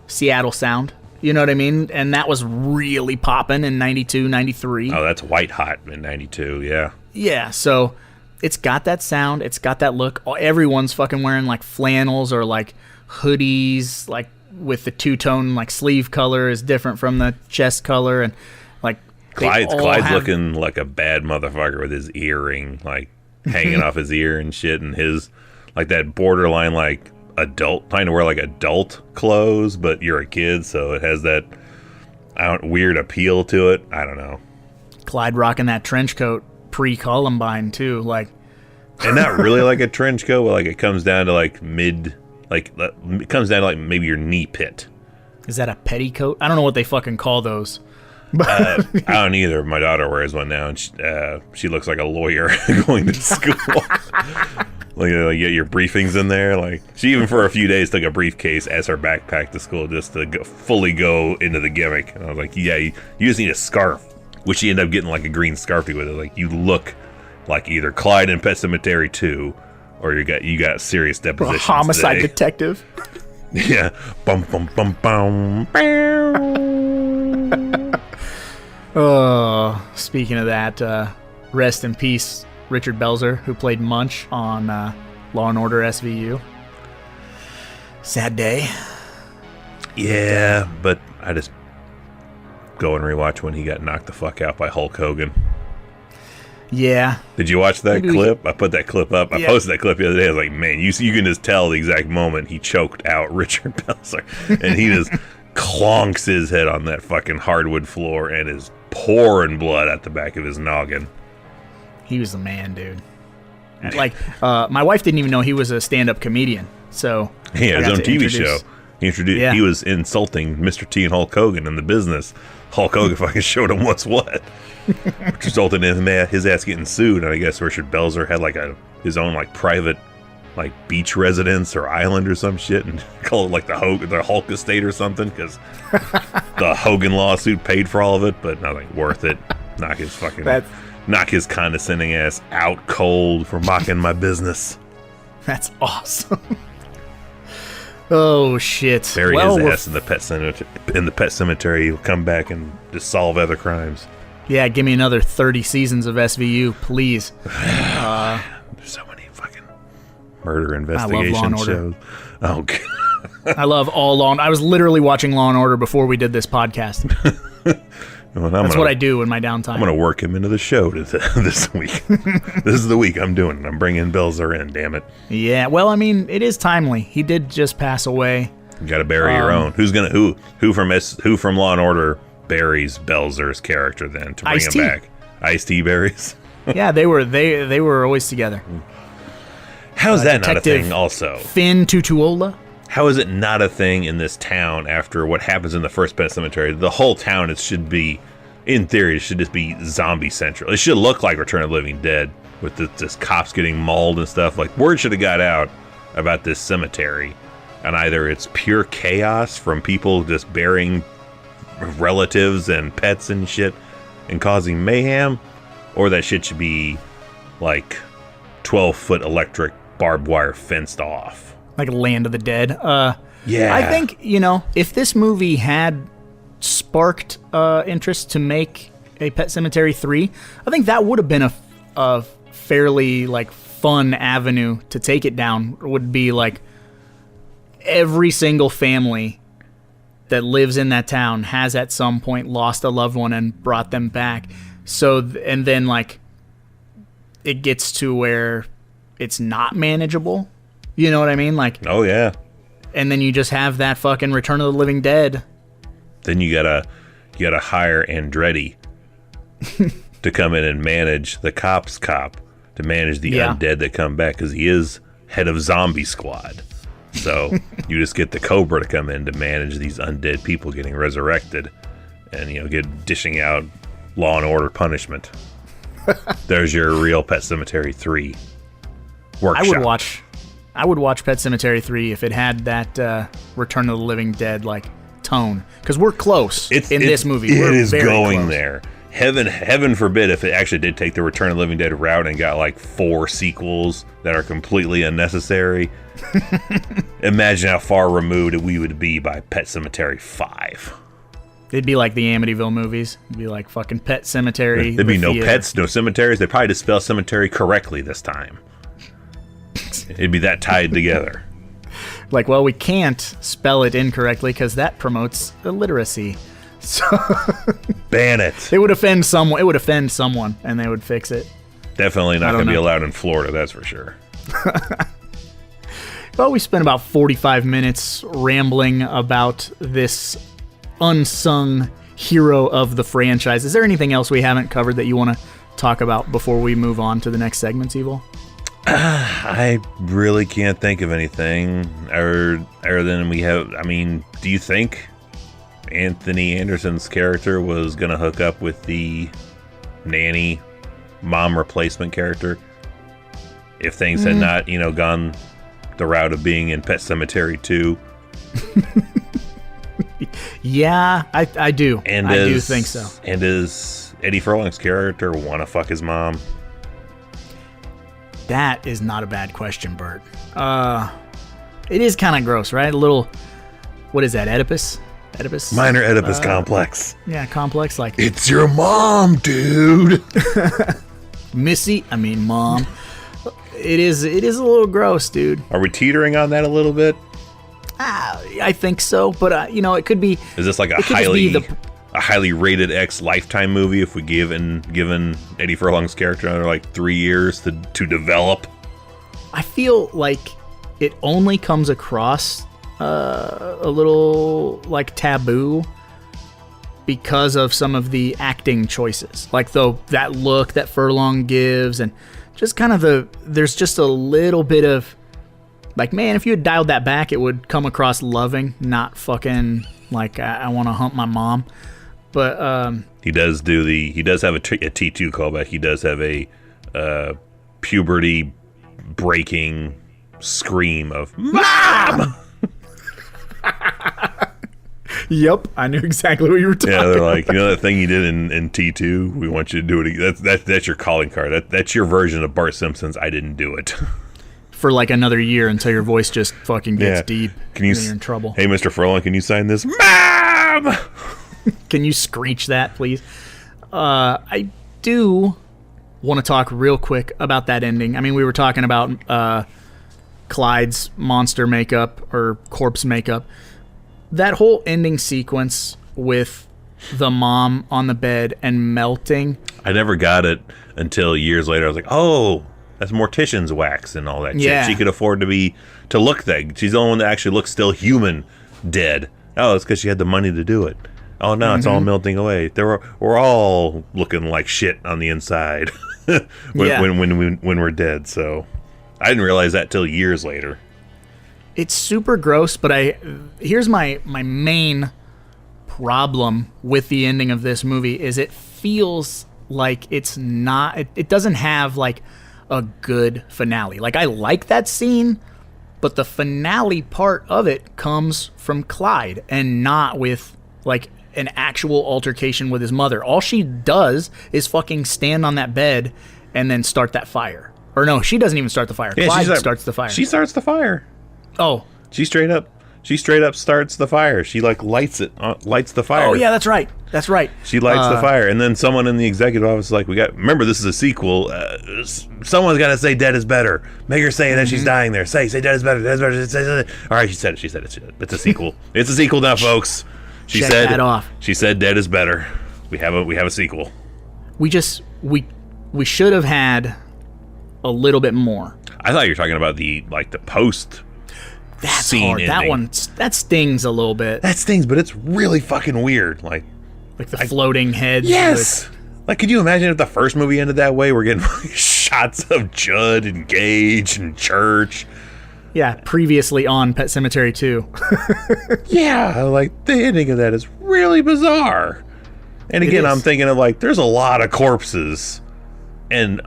Seattle sound. You know what I mean? And that was really popping in 92, 93. Oh, that's white hot in 92, yeah. Yeah, so it's got that sound. It's got that look. Everyone's fucking wearing, like, flannels or, like, hoodies, like, with the two-tone, like, sleeve color is different from the chest color. And, like, Clyde's looking like a bad motherfucker with his earring, like, hanging off his ear and shit. And his, like, that borderline, like, adult, trying to wear like adult clothes, but you're a kid, so it has that weird appeal to it. I don't know. Clyde rocking that trench coat pre-Columbine too, like, and not really like a trench coat, but like it comes down to like it comes down to like maybe your knee pit. Is that a petticoat? I don't know what they fucking call those. I don't either. My daughter wears one now, and she looks like a lawyer going to school. Like get your briefings in there. Like she even for a few days took a briefcase as her backpack to school just to fully go into the gimmick. And I was like, yeah, you just need a scarf, which she ended up getting like a green scarfie with it. Like you look like either Clyde in Pet Sematary 2, or you got serious A depositions. homicide today. detective. Yeah. Bum bum bum bum. Oh, speaking of that, rest in peace, Richard Belzer, who played Munch on Law and Order SVU. Sad day. Yeah, but I just go and rewatch when he got knocked the fuck out by Hulk Hogan. Yeah. Did you watch that Maybe clip? I put that clip up. I Yeah. posted that clip the other day. I was like, man, you can just tell the exact moment he choked out Richard Belzer. And he just clonks his head on that fucking hardwood floor and is pouring blood at the back of his noggin. He was the man, dude. And, like, my wife didn't even know he was a stand-up comedian. So He had I his got own to TV introduce- show. He was insulting Mr. T and Hulk Hogan in the business. Hulk Hogan fucking showed him what's what, which resulted in his ass getting sued. And I guess Richard Belzer had like his own like private like beach residence or island or some shit, and called it like the Hulk estate or something, because the Hogan lawsuit paid for all of it. But nothing worth it. Knock his condescending ass out cold for mocking my business. That's awesome. Oh shit! Bury his ass in the pet cemetery. In the Pet Sematary, he'll come back and just solve other crimes. Yeah, give me another 30 seasons of SVU, please. There's so many fucking murder Law investigation and Order. shows. Oh god. I love all Law. I was literally watching Law and Order before we did this podcast. Well, That's what I do in my downtime. I'm gonna work him into the show this week. This is the week I'm doing it. I'm bringing Belzer in. Damn it! Yeah, well, I mean, it is timely. He did just pass away. You got to bury your own. Who from Law and Order buries Belzer's character then to bring Ice-T. him back? Ice-T buries. Yeah, they were always together. How is that not a Detective thing? Also, Finn Tutuola. how is it not a thing in this town after what happens in the first Pet Sematary? The whole town, it should be, in theory, it should just be zombie central. It should look like Return of the Living Dead with this cops getting mauled and stuff. Like, word should have got out about this cemetery, and either it's pure chaos from people just burying relatives and pets and shit and causing mayhem, or that shit should be like 12-foot electric barbed wire fenced off. Like Land of the Dead. Yeah. I think, if this movie had sparked interest to make a Pet Sematary 3, I think that would have been a fairly, like, fun avenue to take it down. It would be, like, every single family that lives in that town has at some point lost a loved one and brought them back. And then, like, it gets to where it's not manageable. You know what I mean? Like, Oh yeah. and then you just have that fucking Return of the Living Dead. Then you gotta hire Andretti to come in and manage the cop to manage the undead that come back, because he is head of Zombie Squad. So you just get the Cobra to come in to manage these undead people getting resurrected, and get dishing out Law and Order punishment. There's your real Pet Sematary 3 workshop. I would watch Pet Sematary 3 if it had that Return of the Living Dead like tone, because we're close in this movie. It We're is very going close. there. Heaven forbid if it actually did take the Return of the Living Dead route and got like 4 sequels that are completely unnecessary. Imagine how far removed we would be by Pet Sematary 5. It'd be like the Amityville movies. It'd be like fucking Pet Cemetery. There'd be the no theater. pets, no cemeteries. They probably just spell cemetery correctly this time. It'd be that tied together. Like, well, we can't spell it incorrectly because that promotes illiteracy. So Ban it. it would offend someone. It would offend someone, and they would fix it. Definitely not I don't going to be know. allowed in Florida, that's for sure. Well, we spent about 45 minutes rambling about this unsung hero of the franchise. Is there anything else we haven't covered that you want to talk about before we move on to the next segments, Evil? I really can't think of anything other than we have. I mean, do you think Anthony Anderson's character was going to hook up with the nanny mom replacement character if things had not, gone the route of being in Pet Sematary 2? Yeah, I do. I do think so. And does Eddie Furlong's character want to fuck his mom? That is not a bad question, Bert. It is kind of gross, right? A little, what is that, Oedipus? Minor Oedipus complex. Yeah, complex, like... It's your mom, dude! Mom. It is a little gross, dude. Are we teetering on that a little bit? I think so, but, it could be... Is this like a highly rated X Lifetime movie if we given Eddie Furlong's character another like 3 years to develop? I feel like it only comes across a little like taboo because of some of the acting choices, like that look that Furlong gives, and just kind of there's just a little bit of like, man, if you had dialed that back, it would come across loving, not fucking like I want to hump my mom. But he does have a T2 callback. He does have a puberty breaking scream of "Mom!" Yep, I knew exactly what you were talking about. Yeah, they're like, that thing you did in T2, we want you to do it again. That's your calling card. That's your version of Bart Simpson's I didn't do it. For like another year until your voice just fucking gets deep. You're in trouble. Hey, Mr. Furlong, can you sign this? Mom! Can you screech that, please? I do want to talk real quick about that ending. I mean, we were talking about Clyde's monster makeup or corpse makeup. That whole ending sequence with the mom on the bed and melting. I never got it until years later. I was like, oh, that's mortician's wax and all that shit. She could afford to look that. She's the only one that actually looks still human dead. Oh, it's because she had the money to do it. Oh, no, it's all melting away. We're all looking like shit on the inside when we're dead. So I didn't realize that till years later. It's super gross, but here's my main problem with the ending of this movie is it feels like it's not... It doesn't have, like, a good finale. Like, I like that scene, but the finale part of it comes from Clyde and not with, like, an actual altercation with his mother. All she does is fucking stand on that bed and then start that fire. Or no, she doesn't even start the fire. Yeah, Clyde starts the fire. She starts the fire. Oh. She straight up starts the fire. She like lights the fire. Oh yeah, that's right. She lights the fire, and then someone in the executive office is like, remember this is a sequel. Someone's got to say dead is better. Make her say it as she's dying there. Say dead is better. Dead is better. All right, she said it. It's a sequel. It's a sequel now, folks. She Check said that off. She said dead is better. We have a sequel. We should have had a little bit more. I thought you were talking about the post. That's scene hard. ending. That stings a little bit. That stings, but it's really fucking weird. Like the floating heads. Yes. Like, could you imagine if the first movie ended that way? We're getting shots of Judd and Gage and Church. Yeah, previously on Pet Sematary 2. Yeah, like the ending of that is really bizarre. And again, I'm thinking of like, there's a lot of corpses and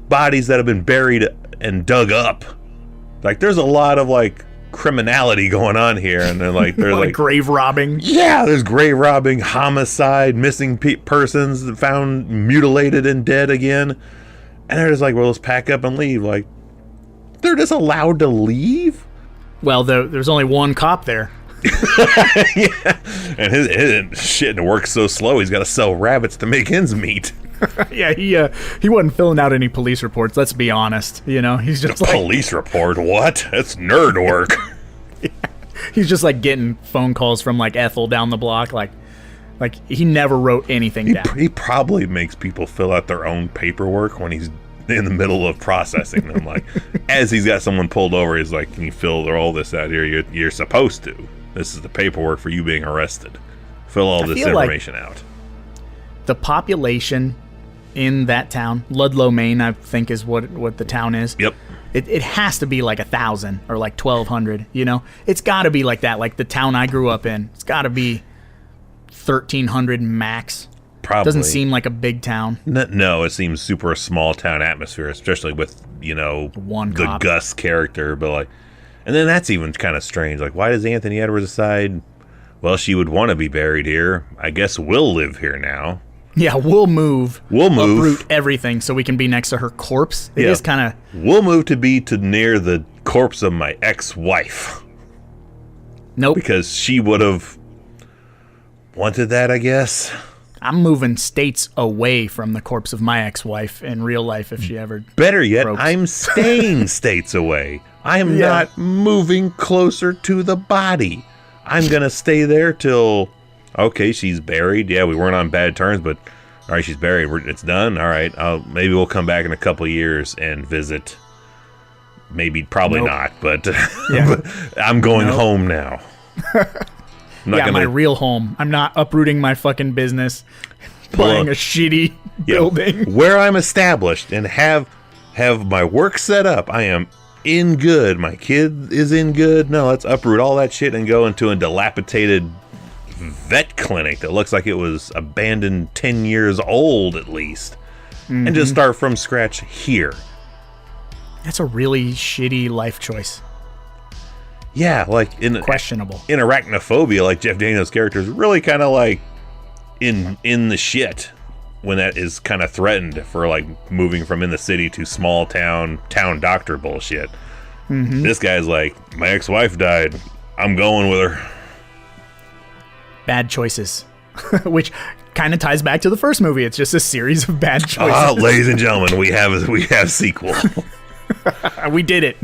bodies that have been buried and dug up. Like, there's a lot of like criminality going on here, and they're like grave robbing. Yeah, there's grave robbing, homicide, missing persons found mutilated and dead again, and they're just like, well, let's pack up and leave. Like, they're just allowed to leave. Well, there's only one cop there. Yeah, and his shit works so slow. He's got to sell rabbits to make ends meet. Yeah, he wasn't filling out any police reports. Let's be honest. He's just a police report. What? That's nerd work. Yeah. He's just like getting phone calls from like Ethel down the block. Like he never wrote anything down. He probably makes people fill out their own paperwork when he's in the middle of processing them. Like, as he's got someone pulled over, he's like, "Can you fill all this out here? You're supposed to. This is the paperwork for you being arrested. Fill all this information out." The population in that town, Ludlow, Maine, I think is what the town is. Yep. It has to be like 1,000 or like 1,200. It's got to be like that. Like the town I grew up in, it's got to be 1,300 max. Probably doesn't seem like a big town. No, it seems super small town atmosphere, especially with the Gus character. But like, and then that's even kind of strange. Like, why does Anthony Edwards decide? Well, she would want to be buried here. I guess we'll live here now. Yeah, we'll move. Uproot everything so we can be next to her corpse. It is kind of... We'll move to be near the corpse of my ex-wife. Nope. Because she would have wanted that, I guess. I'm moving states away from the corpse of my ex-wife in real life if she ever... Better yet, croaks. I'm staying states away. I am not moving closer to the body. I'm going to stay there till, okay, she's buried. Yeah, we weren't on bad terms, but all right, she's buried. It's done. All right, maybe we'll come back in a couple of years and visit. Probably not, but, but I'm going home now. My real home. I'm not uprooting my fucking business, buying a shitty building. Where I'm established and have my work set up, I am in good. My kid is in good. No, let's uproot all that shit and go into a dilapidated vet clinic that looks like it was abandoned 10 years old at least. And just start from scratch here. That's a really shitty life choice. Yeah, like questionable. In Arachnophobia, like Jeff Daniels' character is really kind of like in the shit when that is kind of threatened for like moving from in the city to small town doctor bullshit. This guy's like, my ex-wife died. I'm going with her. Bad choices, which kind of ties back to the first movie. It's just a series of bad choices. Ladies and gentlemen, we have sequel. We did it.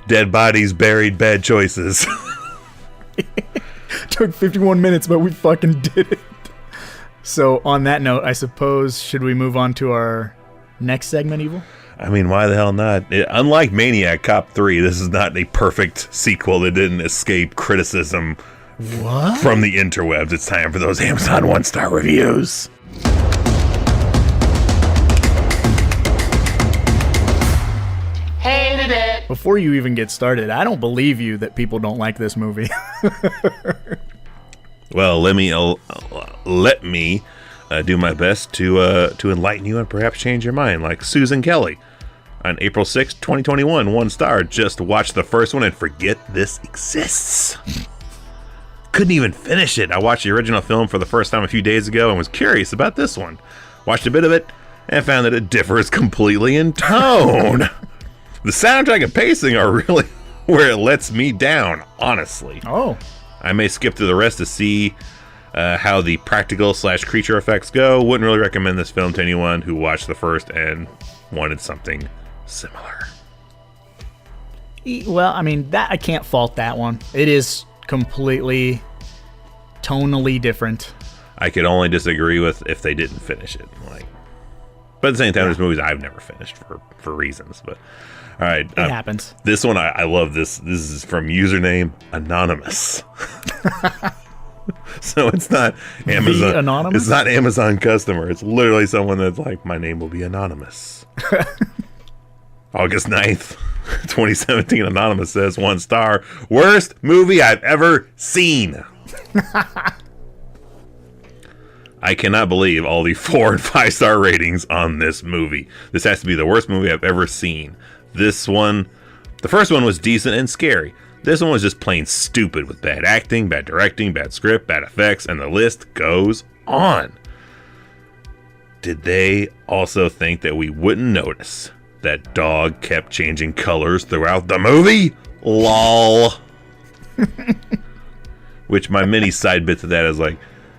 Dead bodies, buried, bad choices. Took 51 minutes, but we fucking did it. So on that note, I suppose, should we move on to our next segment, Evil? I mean, why the hell not? Unlike Maniac Cop 3, this is not a perfect sequel that didn't escape criticism from the interwebs. It's time for those Amazon 1-star reviews. Before you even get started, I don't believe you that people don't like this movie. Well, let me do my best to enlighten you and perhaps change your mind, like Susan Kelly. On April 6, 2021, 1 star. Just watch the first one and forget this exists. Couldn't even finish it. I watched the original film for the first time a few days ago and was curious about this one. Watched a bit of it and found that it differs completely in tone. The soundtrack and pacing are really where it lets me down, honestly. Oh. I may skip through the rest to see how the practical/creature effects go. Wouldn't really recommend this film to anyone who watched the first and wanted something similar. Well, I mean, that I can't fault that one. It is completely tonally different. I could only disagree with if they didn't finish it. But at the same time, there's movies I've never finished for reasons. But all right, it happens. This one, I love this. This is from username Anonymous. So it's not Amazon. Anonymous? It's not Amazon customer. It's literally someone that's like, my name will be Anonymous. August 9th, 2017, Anonymous says 1 star. Worst movie I've ever seen. I cannot believe all the 4 and 5 star ratings on this movie. This has to be the worst movie I've ever seen. This one, the first one was decent and scary. This one was just plain stupid with bad acting, bad directing, bad script, bad effects, and the list goes on. Did they also think that we wouldn't notice that dog kept changing colors throughout the movie? LOL. Which my mini side bit to that is like,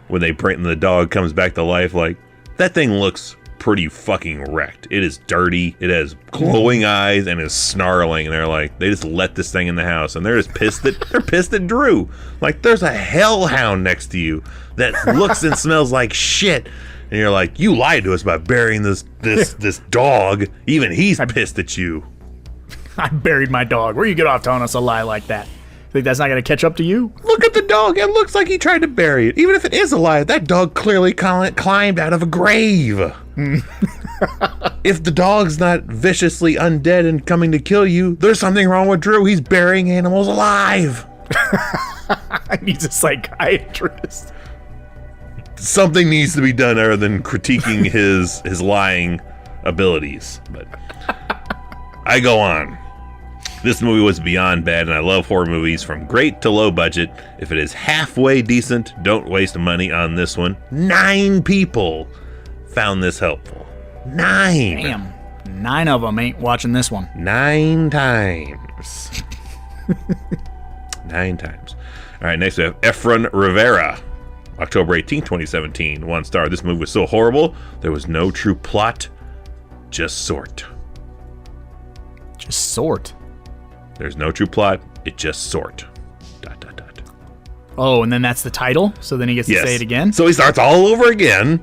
when they bring the dog comes back to life, like, that thing looks pretty fucking wrecked. It is dirty, it has glowing eyes, and is snarling, and they're like, they just let this thing in the house, and they're just pissed that they're pissed at Drew. Like, there's a hellhound next to you that looks and smells like shit, and you're like, you lied to us by burying this dog. Even he's pissed at you. I buried my dog. Where you get off telling us a lie like that? Think that's not going to catch up to you? Look at the dog. It looks like he tried to bury it. Even if it is a lie, that dog clearly climbed out of a grave. If the dog's not viciously undead and coming to kill you, there's something wrong with Drew. He's burying animals alive. I need a psychiatrist. Something needs to be done other than critiquing his lying abilities. But I go on. This movie was beyond bad, and I love horror movies from great to low budget. If it is halfway decent, don't waste money on this one. 9 people found this helpful. 9. Damn. 9 of them ain't watching this one. 9 times. 9 times. All right, next we have Efren Rivera. October 18, 2017. 1 star. This movie was so horrible, there was no true plot, just sort. Just sort. There's no true plot, it just sort. ... Oh, and then that's the title? So then he gets to say it again? So he starts all over again.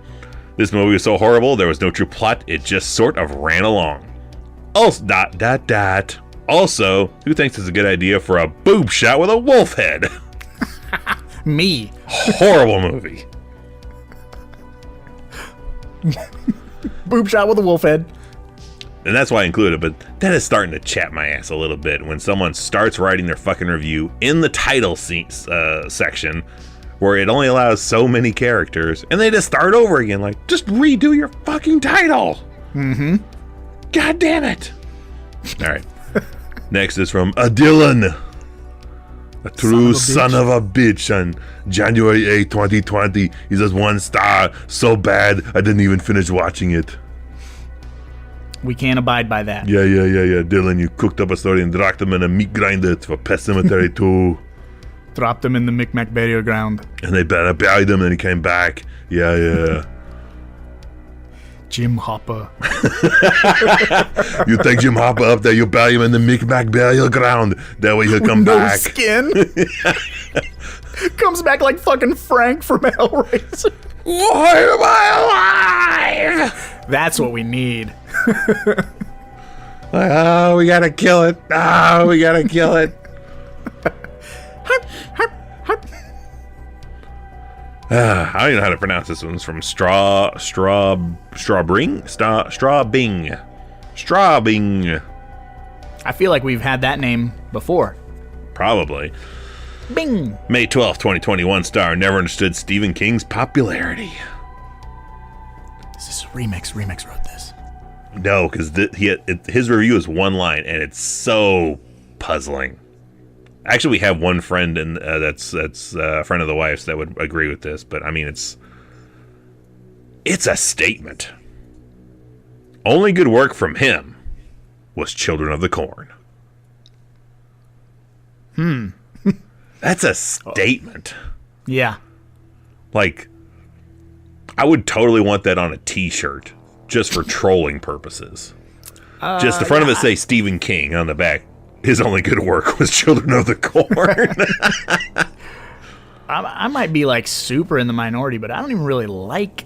This movie was so horrible, there was no true plot, it just sort of ran along. Also, ... Also, who thinks it's a good idea for a boob shot with a wolf head? Me. Horrible movie. Boob shot with a wolf head. And that's why I included it, but that is starting to chap my ass a little bit when someone starts writing their fucking review in the title section where it only allows so many characters, and they just start over again, like, just redo your fucking title. Mm-hmm. God damn it. All right. Next is from Dylan. A true son of a bitch on January 8, 2020. He says 1 star. So bad, I didn't even finish watching it. We can't abide by that. Yeah. Dylan, you cooked up a story and dropped them in a meat grinder for Pet Sematary 2. Dropped them in the Micmac burial ground. And they buried him and he came back. Yeah. Jim Hopper. You take Jim Hopper up there, you bury him in the Micmac burial ground. That way he'll come back. Skin. Comes back like fucking Frank from Hellraiser. Why am I alive? That's what we need. Oh, we gotta kill it. Oh, we gotta kill it. I don't even know how to pronounce this one. It's from Strawbing. I feel like we've had that name before. Probably. Bing. May 12th, 2021 star. Never understood Stephen King's popularity. Is this Remix? Remix wrote this. No, because his review is 1 line, and it's so puzzling. Actually, we have one friend that's a friend of the wife's that would agree with this, but I mean, it's a statement. Only good work from him was Children of the Corn. That's a statement. Yeah. Like, I would totally want that on a t-shirt just for trolling purposes. Just the front of it say Stephen King, on the back, his only good work was Children of the Corn. I might be like super in the minority, but I don't even really like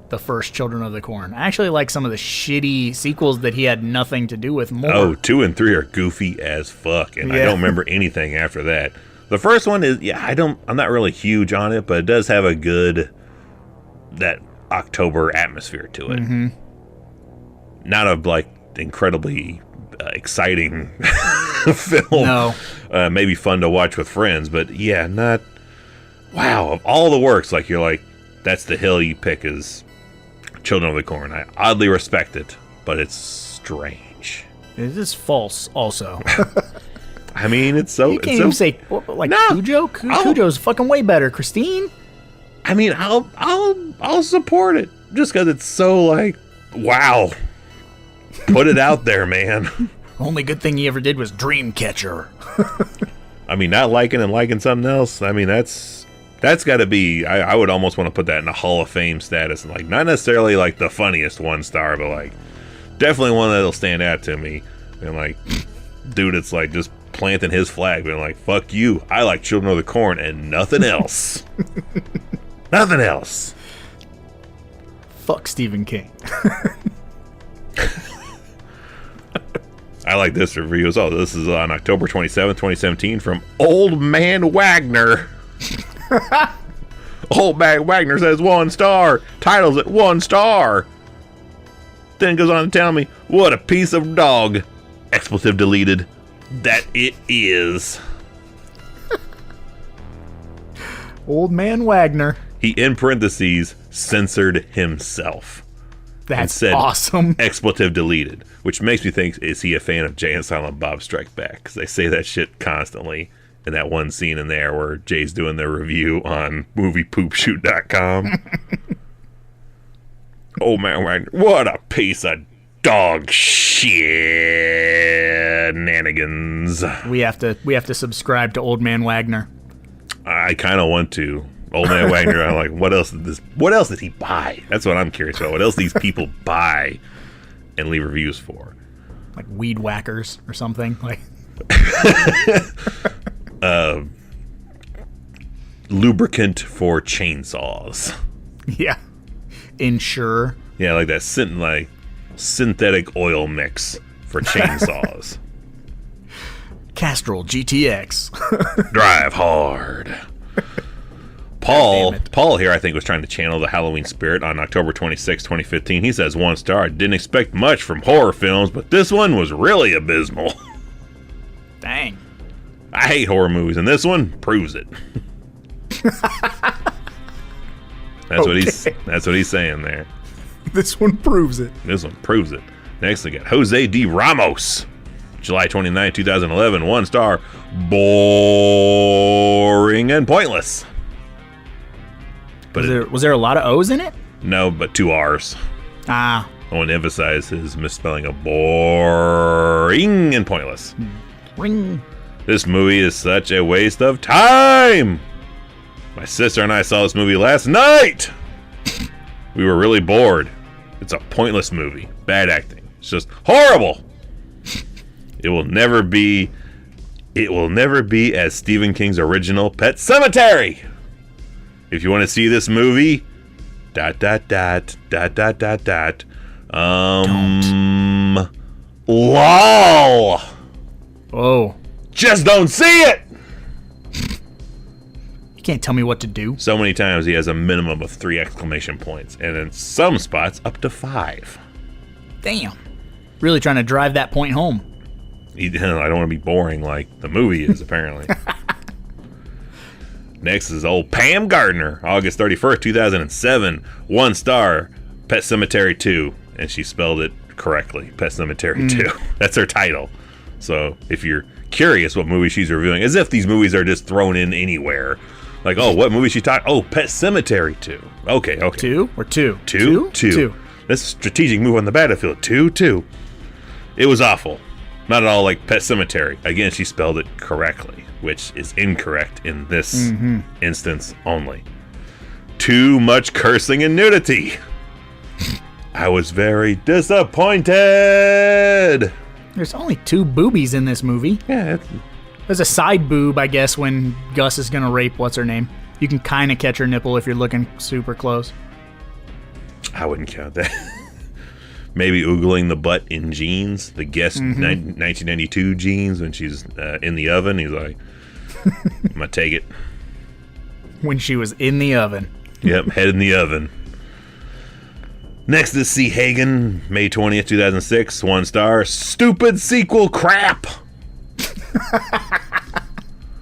the first Children of the Corn. I actually like some of the shitty sequels that he had nothing to do with more. Oh, 2 and 3 are goofy as fuck, and I don't remember anything after that. The first one is, I'm not really huge on it, but it does have a good, that October atmosphere to it. Mm-hmm. Not a, like, incredibly exciting film. No. Maybe fun to watch with friends, but not, wow, of all the works, like, you're like, that's the hill you pick is Children of the Corn. I oddly respect it, but it's strange. It is false, also. I mean, it's so... You can't even say, like, no, Cujo? Cujo's fucking way better. Christine? I mean, I'll support it, just because it's so, like, wow. Put it out there, man. Only good thing he ever did was Dreamcatcher. I mean, not liking and liking something else, I mean, that's got to be... I would almost want to put that in a Hall of Fame status. Like, not necessarily, like, the funniest 1 star, but, like, definitely one that'll stand out to me. And, like, dude, it's like just planting his flag, being like, fuck you, I like Children of the Corn and nothing else. Nothing else. Fuck Stephen King. I like this review as well. This is on October 27th, 2017 from Old Man Wagner. Old Man Wagner says 1 star. Titles at 1 star. Then goes on to tell me what a piece of dog. Expletive deleted. That it is. Old Man Wagner. He, in parentheses, censored himself. That's said, awesome. Expletive deleted. Which makes me think, is he a fan of Jay and Silent Bob Strike Back? Because they say that shit constantly in that one scene in there where Jay's doing the review on moviepoopshoot.com. Old Man Wagner, what a piece of dog shenanigans. We have to subscribe to Old Man Wagner. I kind of want to. Old Man Wagner, I'm like, what else did he buy? That's what I'm curious about. What else these people buy and leave reviews for? Like weed whackers or something? Like lubricant for chainsaws. Yeah. Insure. Yeah, like that synthetic oil mix for chainsaws. Castrol GTX. Drive hard. Paul here, I think, was trying to channel the Halloween spirit on October 26, 2015. He says, 1 star. I didn't expect much from horror films, but this one was really abysmal. Dang. I hate horror movies, and this one proves it. That's what he's saying there. This one proves it. This one proves it. Next, we got Jose D. Ramos. July 29, 2011. 1 star. Boring and pointless. But was there a lot of O's in it? No, but 2 R's. Ah. I want to emphasize his misspelling of boring and pointless. Ring. This movie is such a waste of time. My sister and I saw this movie last night. We were really bored. It's a pointless movie. Bad acting. It's just horrible. It will never be as Stephen King's original Pet Sematary. If you want to see this movie, ... LOL. Oh. Just don't see it. You can't tell me what to do. So many times he has a minimum of 3 exclamation points, and in some spots up to 5. Damn. Really trying to drive that point home. I don't want to be boring like the movie is, apparently. Next is old Pam Gardner, August 31st, 2007. 1 star, Pet Sematary 2. And she spelled it correctly, Pet Sematary 2. That's her title. So if you're curious what movie she's reviewing, as if these movies are just thrown in anywhere. Like, oh, what movie she talking? Oh, Pet Sematary 2. Okay. 2 or 2? 2. This strategic move on the battlefield. 2. It was awful. Not at all like Pet Sematary. Again, she spelled it correctly, which is incorrect in this instance only. Too much cursing and nudity. I was very disappointed. There's only 2 boobies in this movie. Yeah. There's a side boob, I guess, when Gus is going to rape what's her name. You can kind of catch her nipple if you're looking super close. I wouldn't count that. Maybe oogling the butt in jeans, the Guess 1992 jeans when she's in the oven. He's like, I'm going to take it. When she was in the oven. Yep, head in the oven. Next is C. Hagen, May 20th, 2006. 1 star. Stupid sequel crap.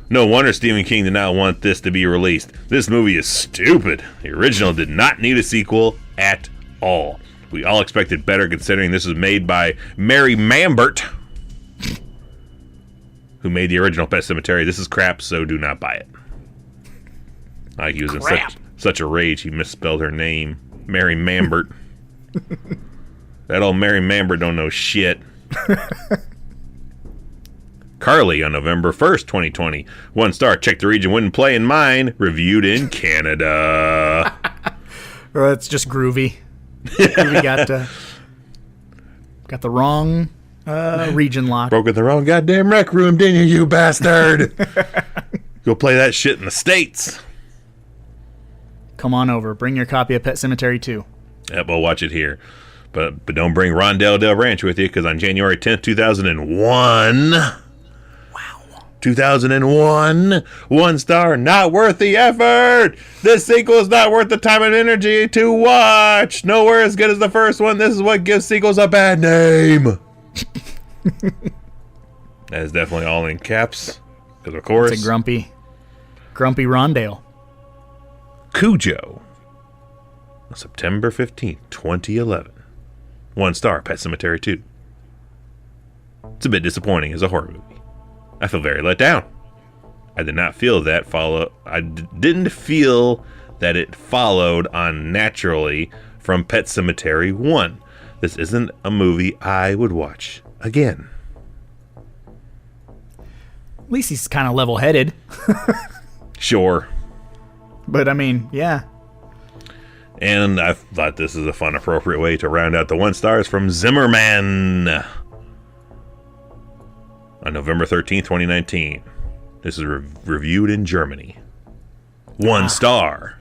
No wonder Stephen King did not want this to be released. This movie is stupid. The original did not need a sequel at all. We all expected better considering this was made by Mary Mambert, who made the original Pet Sematary. This is crap, so do not buy it. Like he was in such a rage, he misspelled her name. Mary Mambert. That old Mary Mambert don't know shit. Carly on November 1st, 2020. 1 star. Check the region, wouldn't play in mine. Reviewed in Canada. Or it's just groovy. Groovy got the wrong region lock. Broke in the wrong goddamn rec room, didn't you bastard? Go play that shit in the States. Come on over. Bring your copy of Pet Sematary 2. Yep, we'll watch it here. But don't bring Rondell Del Ranch with you, because on January 10th, 2001... 2001, 1 star, not worth the effort. This sequel is not worth the time and energy to watch. Nowhere as good as the first one. This is what gives sequels a bad name. That is definitely all in caps, because of course. It's a grumpy Rondale. Cujo, September 15th, 2011. 1 star, Pet Sematary 2. It's a bit disappointing as a horror movie. I feel very let down. I didn't feel that it followed on naturally from Pet Sematary 1. This isn't a movie I would watch again. At least he's kind of level-headed. Sure. But, I mean, yeah. And I thought this is a fun, appropriate way to round out the 1 stars from Zimmerman. On November 13th, 2019. This is reviewed in Germany. 1 star.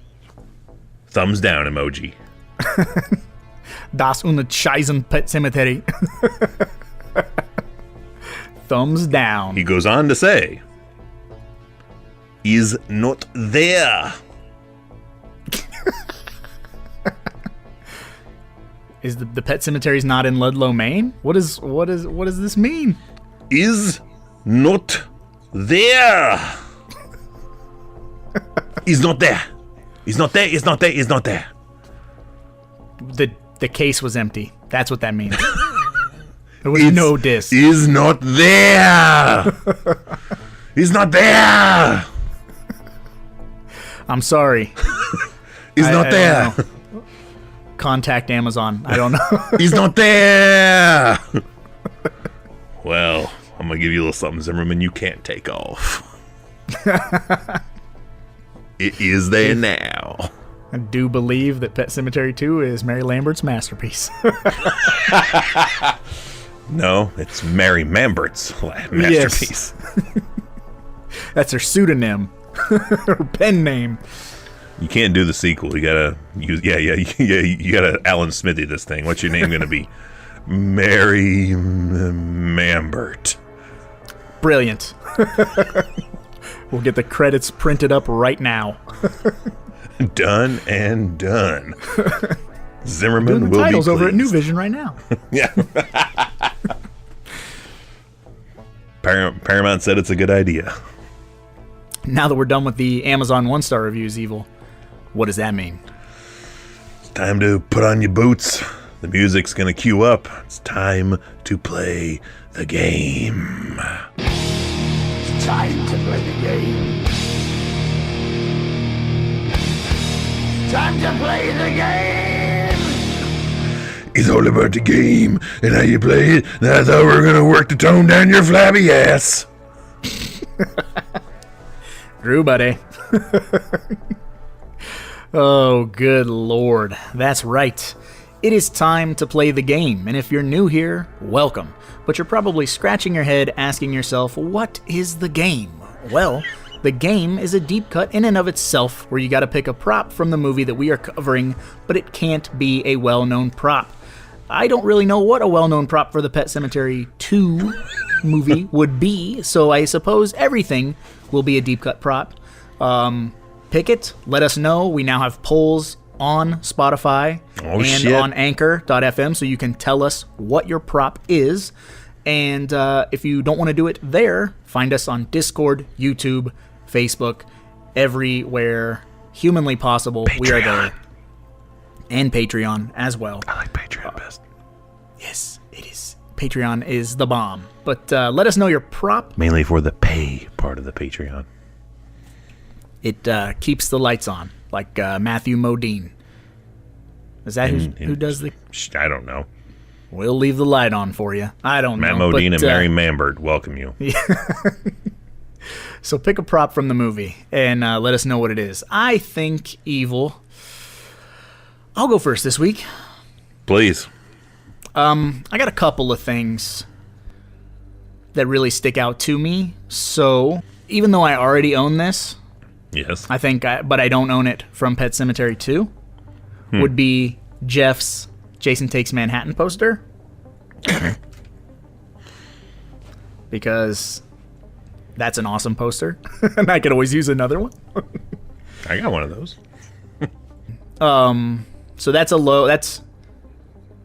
Thumbs down emoji. Das Unscheisen Pet Sematary. Thumbs down. He goes on to say, is not there. Is the Pet Sematary's not in Ludlow, Maine? What does this mean? Is not there. Is not there. Is not there. Is not there. Is not there. The case was empty. That's what that means. There was no disc. Is not there. Is not there. I'm sorry. Is not there. I don't know. Contact Amazon. I don't know. He's not there. Well, I'm gonna give you a little something, Zimmerman. You can't take off. It is there now. I do believe that Pet Sematary 2 is Mary Lambert's masterpiece. No, it's Mary Mambert's masterpiece. Yes. That's her pseudonym. Her pen name. You can't do the sequel. You gotta use you gotta Alan Smithy this thing. What's your name gonna be? Mary Mambert. Brilliant. We'll get the credits printed up right now. Done and done. Zimmerman Doing the will titles be over at New pleased. Vision right now. Yeah. Paramount said it's a good idea. Now that we're done with the Amazon 1-star reviews, Evil, what does that mean? It's time to put on your boots. The music's gonna cue up. It's time to play the game. Time to play the game. Time to play the game. It's all about the game and how you play it. And I thought we were gonna work to tone down your flabby ass. Drew, buddy. Oh, good Lord. That's right. It is time to play the game. And if you're new here, welcome. But you're probably scratching your head asking yourself, what is the game? Well, the game is a deep cut in and of itself where you gotta pick a prop from the movie that we are covering, but it can't be a well-known prop. I don't really know what a well-known prop for the Pet Sematary 2 movie would be, so I suppose everything will be a deep cut prop. Pick it, let us know. We now have polls on Spotify and on Anchor.fm, so you can tell us what your prop is. And if you don't want to do it there, find us on Discord, YouTube, Facebook, everywhere humanly possible. Patreon. We are there. And Patreon as well. I like Patreon best. Yes, it is. Patreon is the bomb. But let us know your prop. Mainly for the pay part of the Patreon. It keeps the lights on, like Matthew Modine. Is that who does the... I don't know. We'll leave the light on for you. I don't Matt know. Modine but, and Mary Mambert welcome you. So pick a prop from the movie and let us know what it is. I think Evil... I'll go first this week. Please. I got a couple of things that really stick out to me. So even though I already own this... Yes. I think, but I don't own it from Pet Sematary 2, would be Jeff's Jason Takes Manhattan poster. Because that's an awesome poster. And I could always use another one. I got one of those. So that's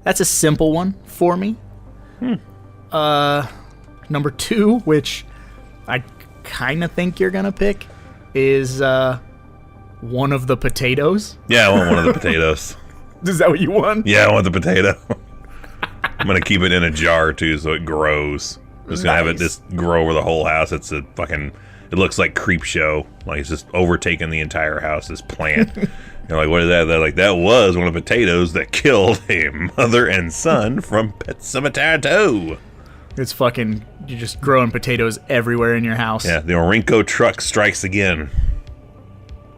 a simple one for me. Number 2, which I kind of think you're going to pick, is one of the potatoes. Yeah, I want one of the potatoes. Is that what you want? Yeah, I want the potato. I'm going to keep it in a jar, too, so it grows. I'm just going to have it just grow over the whole house. It's it looks like Creep Show. Like, it's just overtaking the entire house, this plant. They're like, what is that? They're like, that was one of the potatoes that killed a mother and son from Pet Sematary Two. It's fucking, you're just growing potatoes everywhere in your house. Yeah, the Orinco truck strikes again.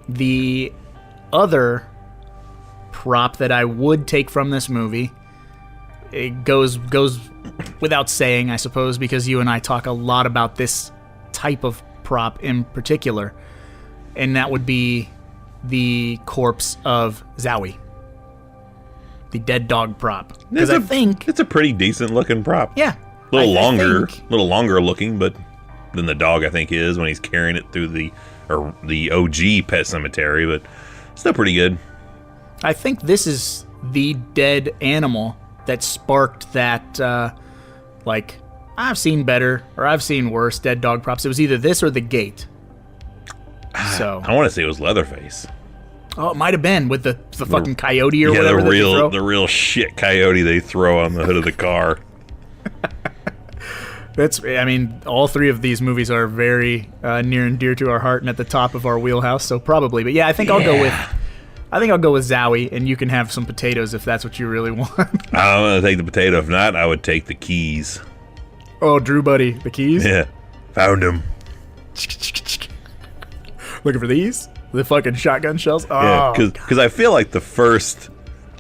The other prop that I would take from this movie, it goes without saying, I suppose, because you and I talk a lot about this type of prop in particular, and that would be the corpse of Zowie, the dead dog prop. Because I think it's a pretty decent looking prop. Yeah, a little longer looking, but than the dog I think is when he's carrying it through the OG Pet Sematary, but still pretty good. I think this is the dead animal that sparked that, like, I've seen better or I've seen worse dead dog props. It was either this or the gate. So I want to say it was Leatherface. Oh, it might have been with the fucking coyote or whatever. Yeah, the real shit coyote they throw on the hood of the car. I mean, all three of these movies are very near and dear to our heart and at the top of our wheelhouse, so probably. But yeah, I think I'll go with Zowie, and you can have some potatoes if that's what you really want. I'm gonna take the potato. If not, I would take the keys. Oh, Drew buddy, the keys? Yeah, found them. Looking for these? The fucking shotgun shells? Oh, yeah, because I feel like the first,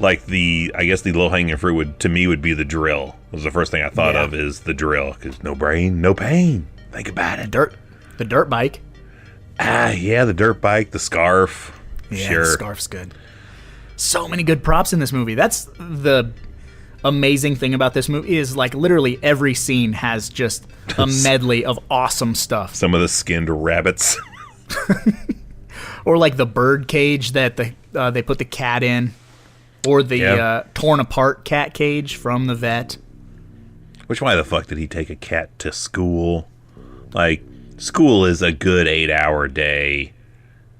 like the low-hanging fruit would be the drill. Was the first thing I thought of is the drill, because no brain, no pain. Think about it. The dirt bike. Yeah, the dirt bike, the scarf. Yeah, sure. The scarf's good. So many good props in this movie. That's the amazing thing about this movie is, like, literally every scene has just a medley of awesome stuff. Some of the skinned rabbits. Or like the bird cage that they put the cat in. Or the torn apart cat cage from the vet. Why the fuck did he take a cat to school? Like, school is a good 8-hour day,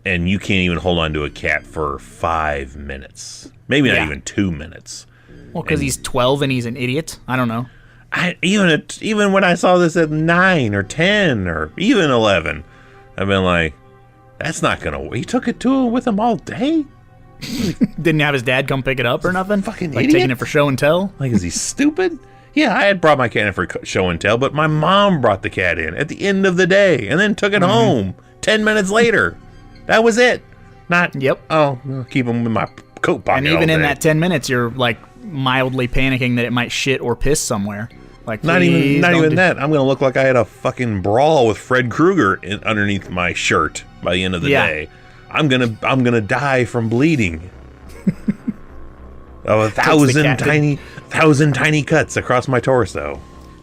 and you can't even hold on to a cat for 5 minutes. Maybe not even 2 minutes. Well, because he's 12 and he's an idiot. I don't know. Even when I saw this at 9 or 10 or even 11, I've been like, that's not going to work. He took it with him all day? Didn't have his dad come pick it up or nothing? Fucking like idiot. Taking it for show and tell? Like, is he stupid? Yeah, I had brought my cat in for show and tell, but my mom brought the cat in at the end of the day and then took it home 10 minutes later. That was it. Not, I'll keep him in my coat pocket. And even in that 10 minutes, you're like mildly panicking that it might shit or piss somewhere. Like, not even that. I'm gonna look like I had a fucking brawl with Fred Krueger underneath my shirt by the end of the day. I'm gonna die from bleeding. Of 1,000 tiny cuts across my torso.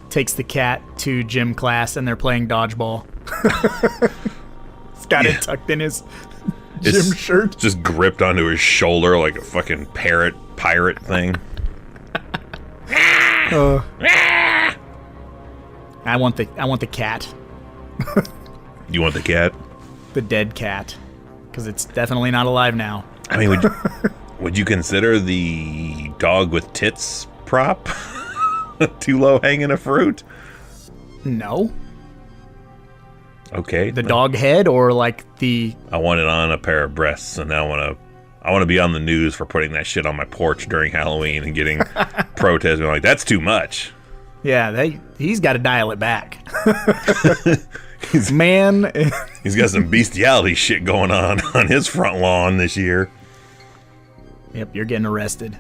Takes the cat to gym class and they're playing dodgeball. He's got it tucked in his gym shirt. Just gripped onto his shoulder like a fucking pirate thing. I want the cat. You want the cat? The dead cat. Because it's definitely not alive now. I mean, would you consider the dog with tits prop too low hanging a fruit? No. Okay. The dog head or like the... I want it on a pair of breasts, and I want to be on the news for putting that shit on my porch during Halloween and getting protests being like, that's too much. Yeah, he's got to dial it back. Man. He's got some bestiality shit going on his front lawn this year. Yep, you're getting arrested.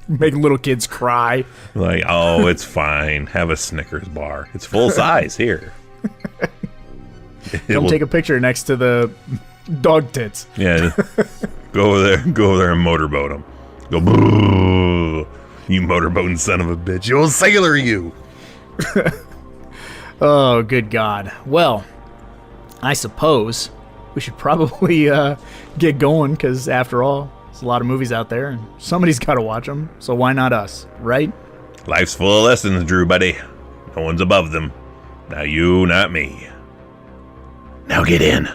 Making little kids cry. Like, oh, it's fine. Have a Snickers bar. It's full size here. Come take a picture next to the dog tits. Yeah. Go over there and motorboat them. Go, boo, you motorboating son of a bitch. You old sailor, you. Oh, good God. Well, I suppose we should probably get going because, after all, there's a lot of movies out there and somebody's got to watch them. So why not us, right? Life's full of lessons, Drew, buddy. No one's above them. Now you, not me. Now get in.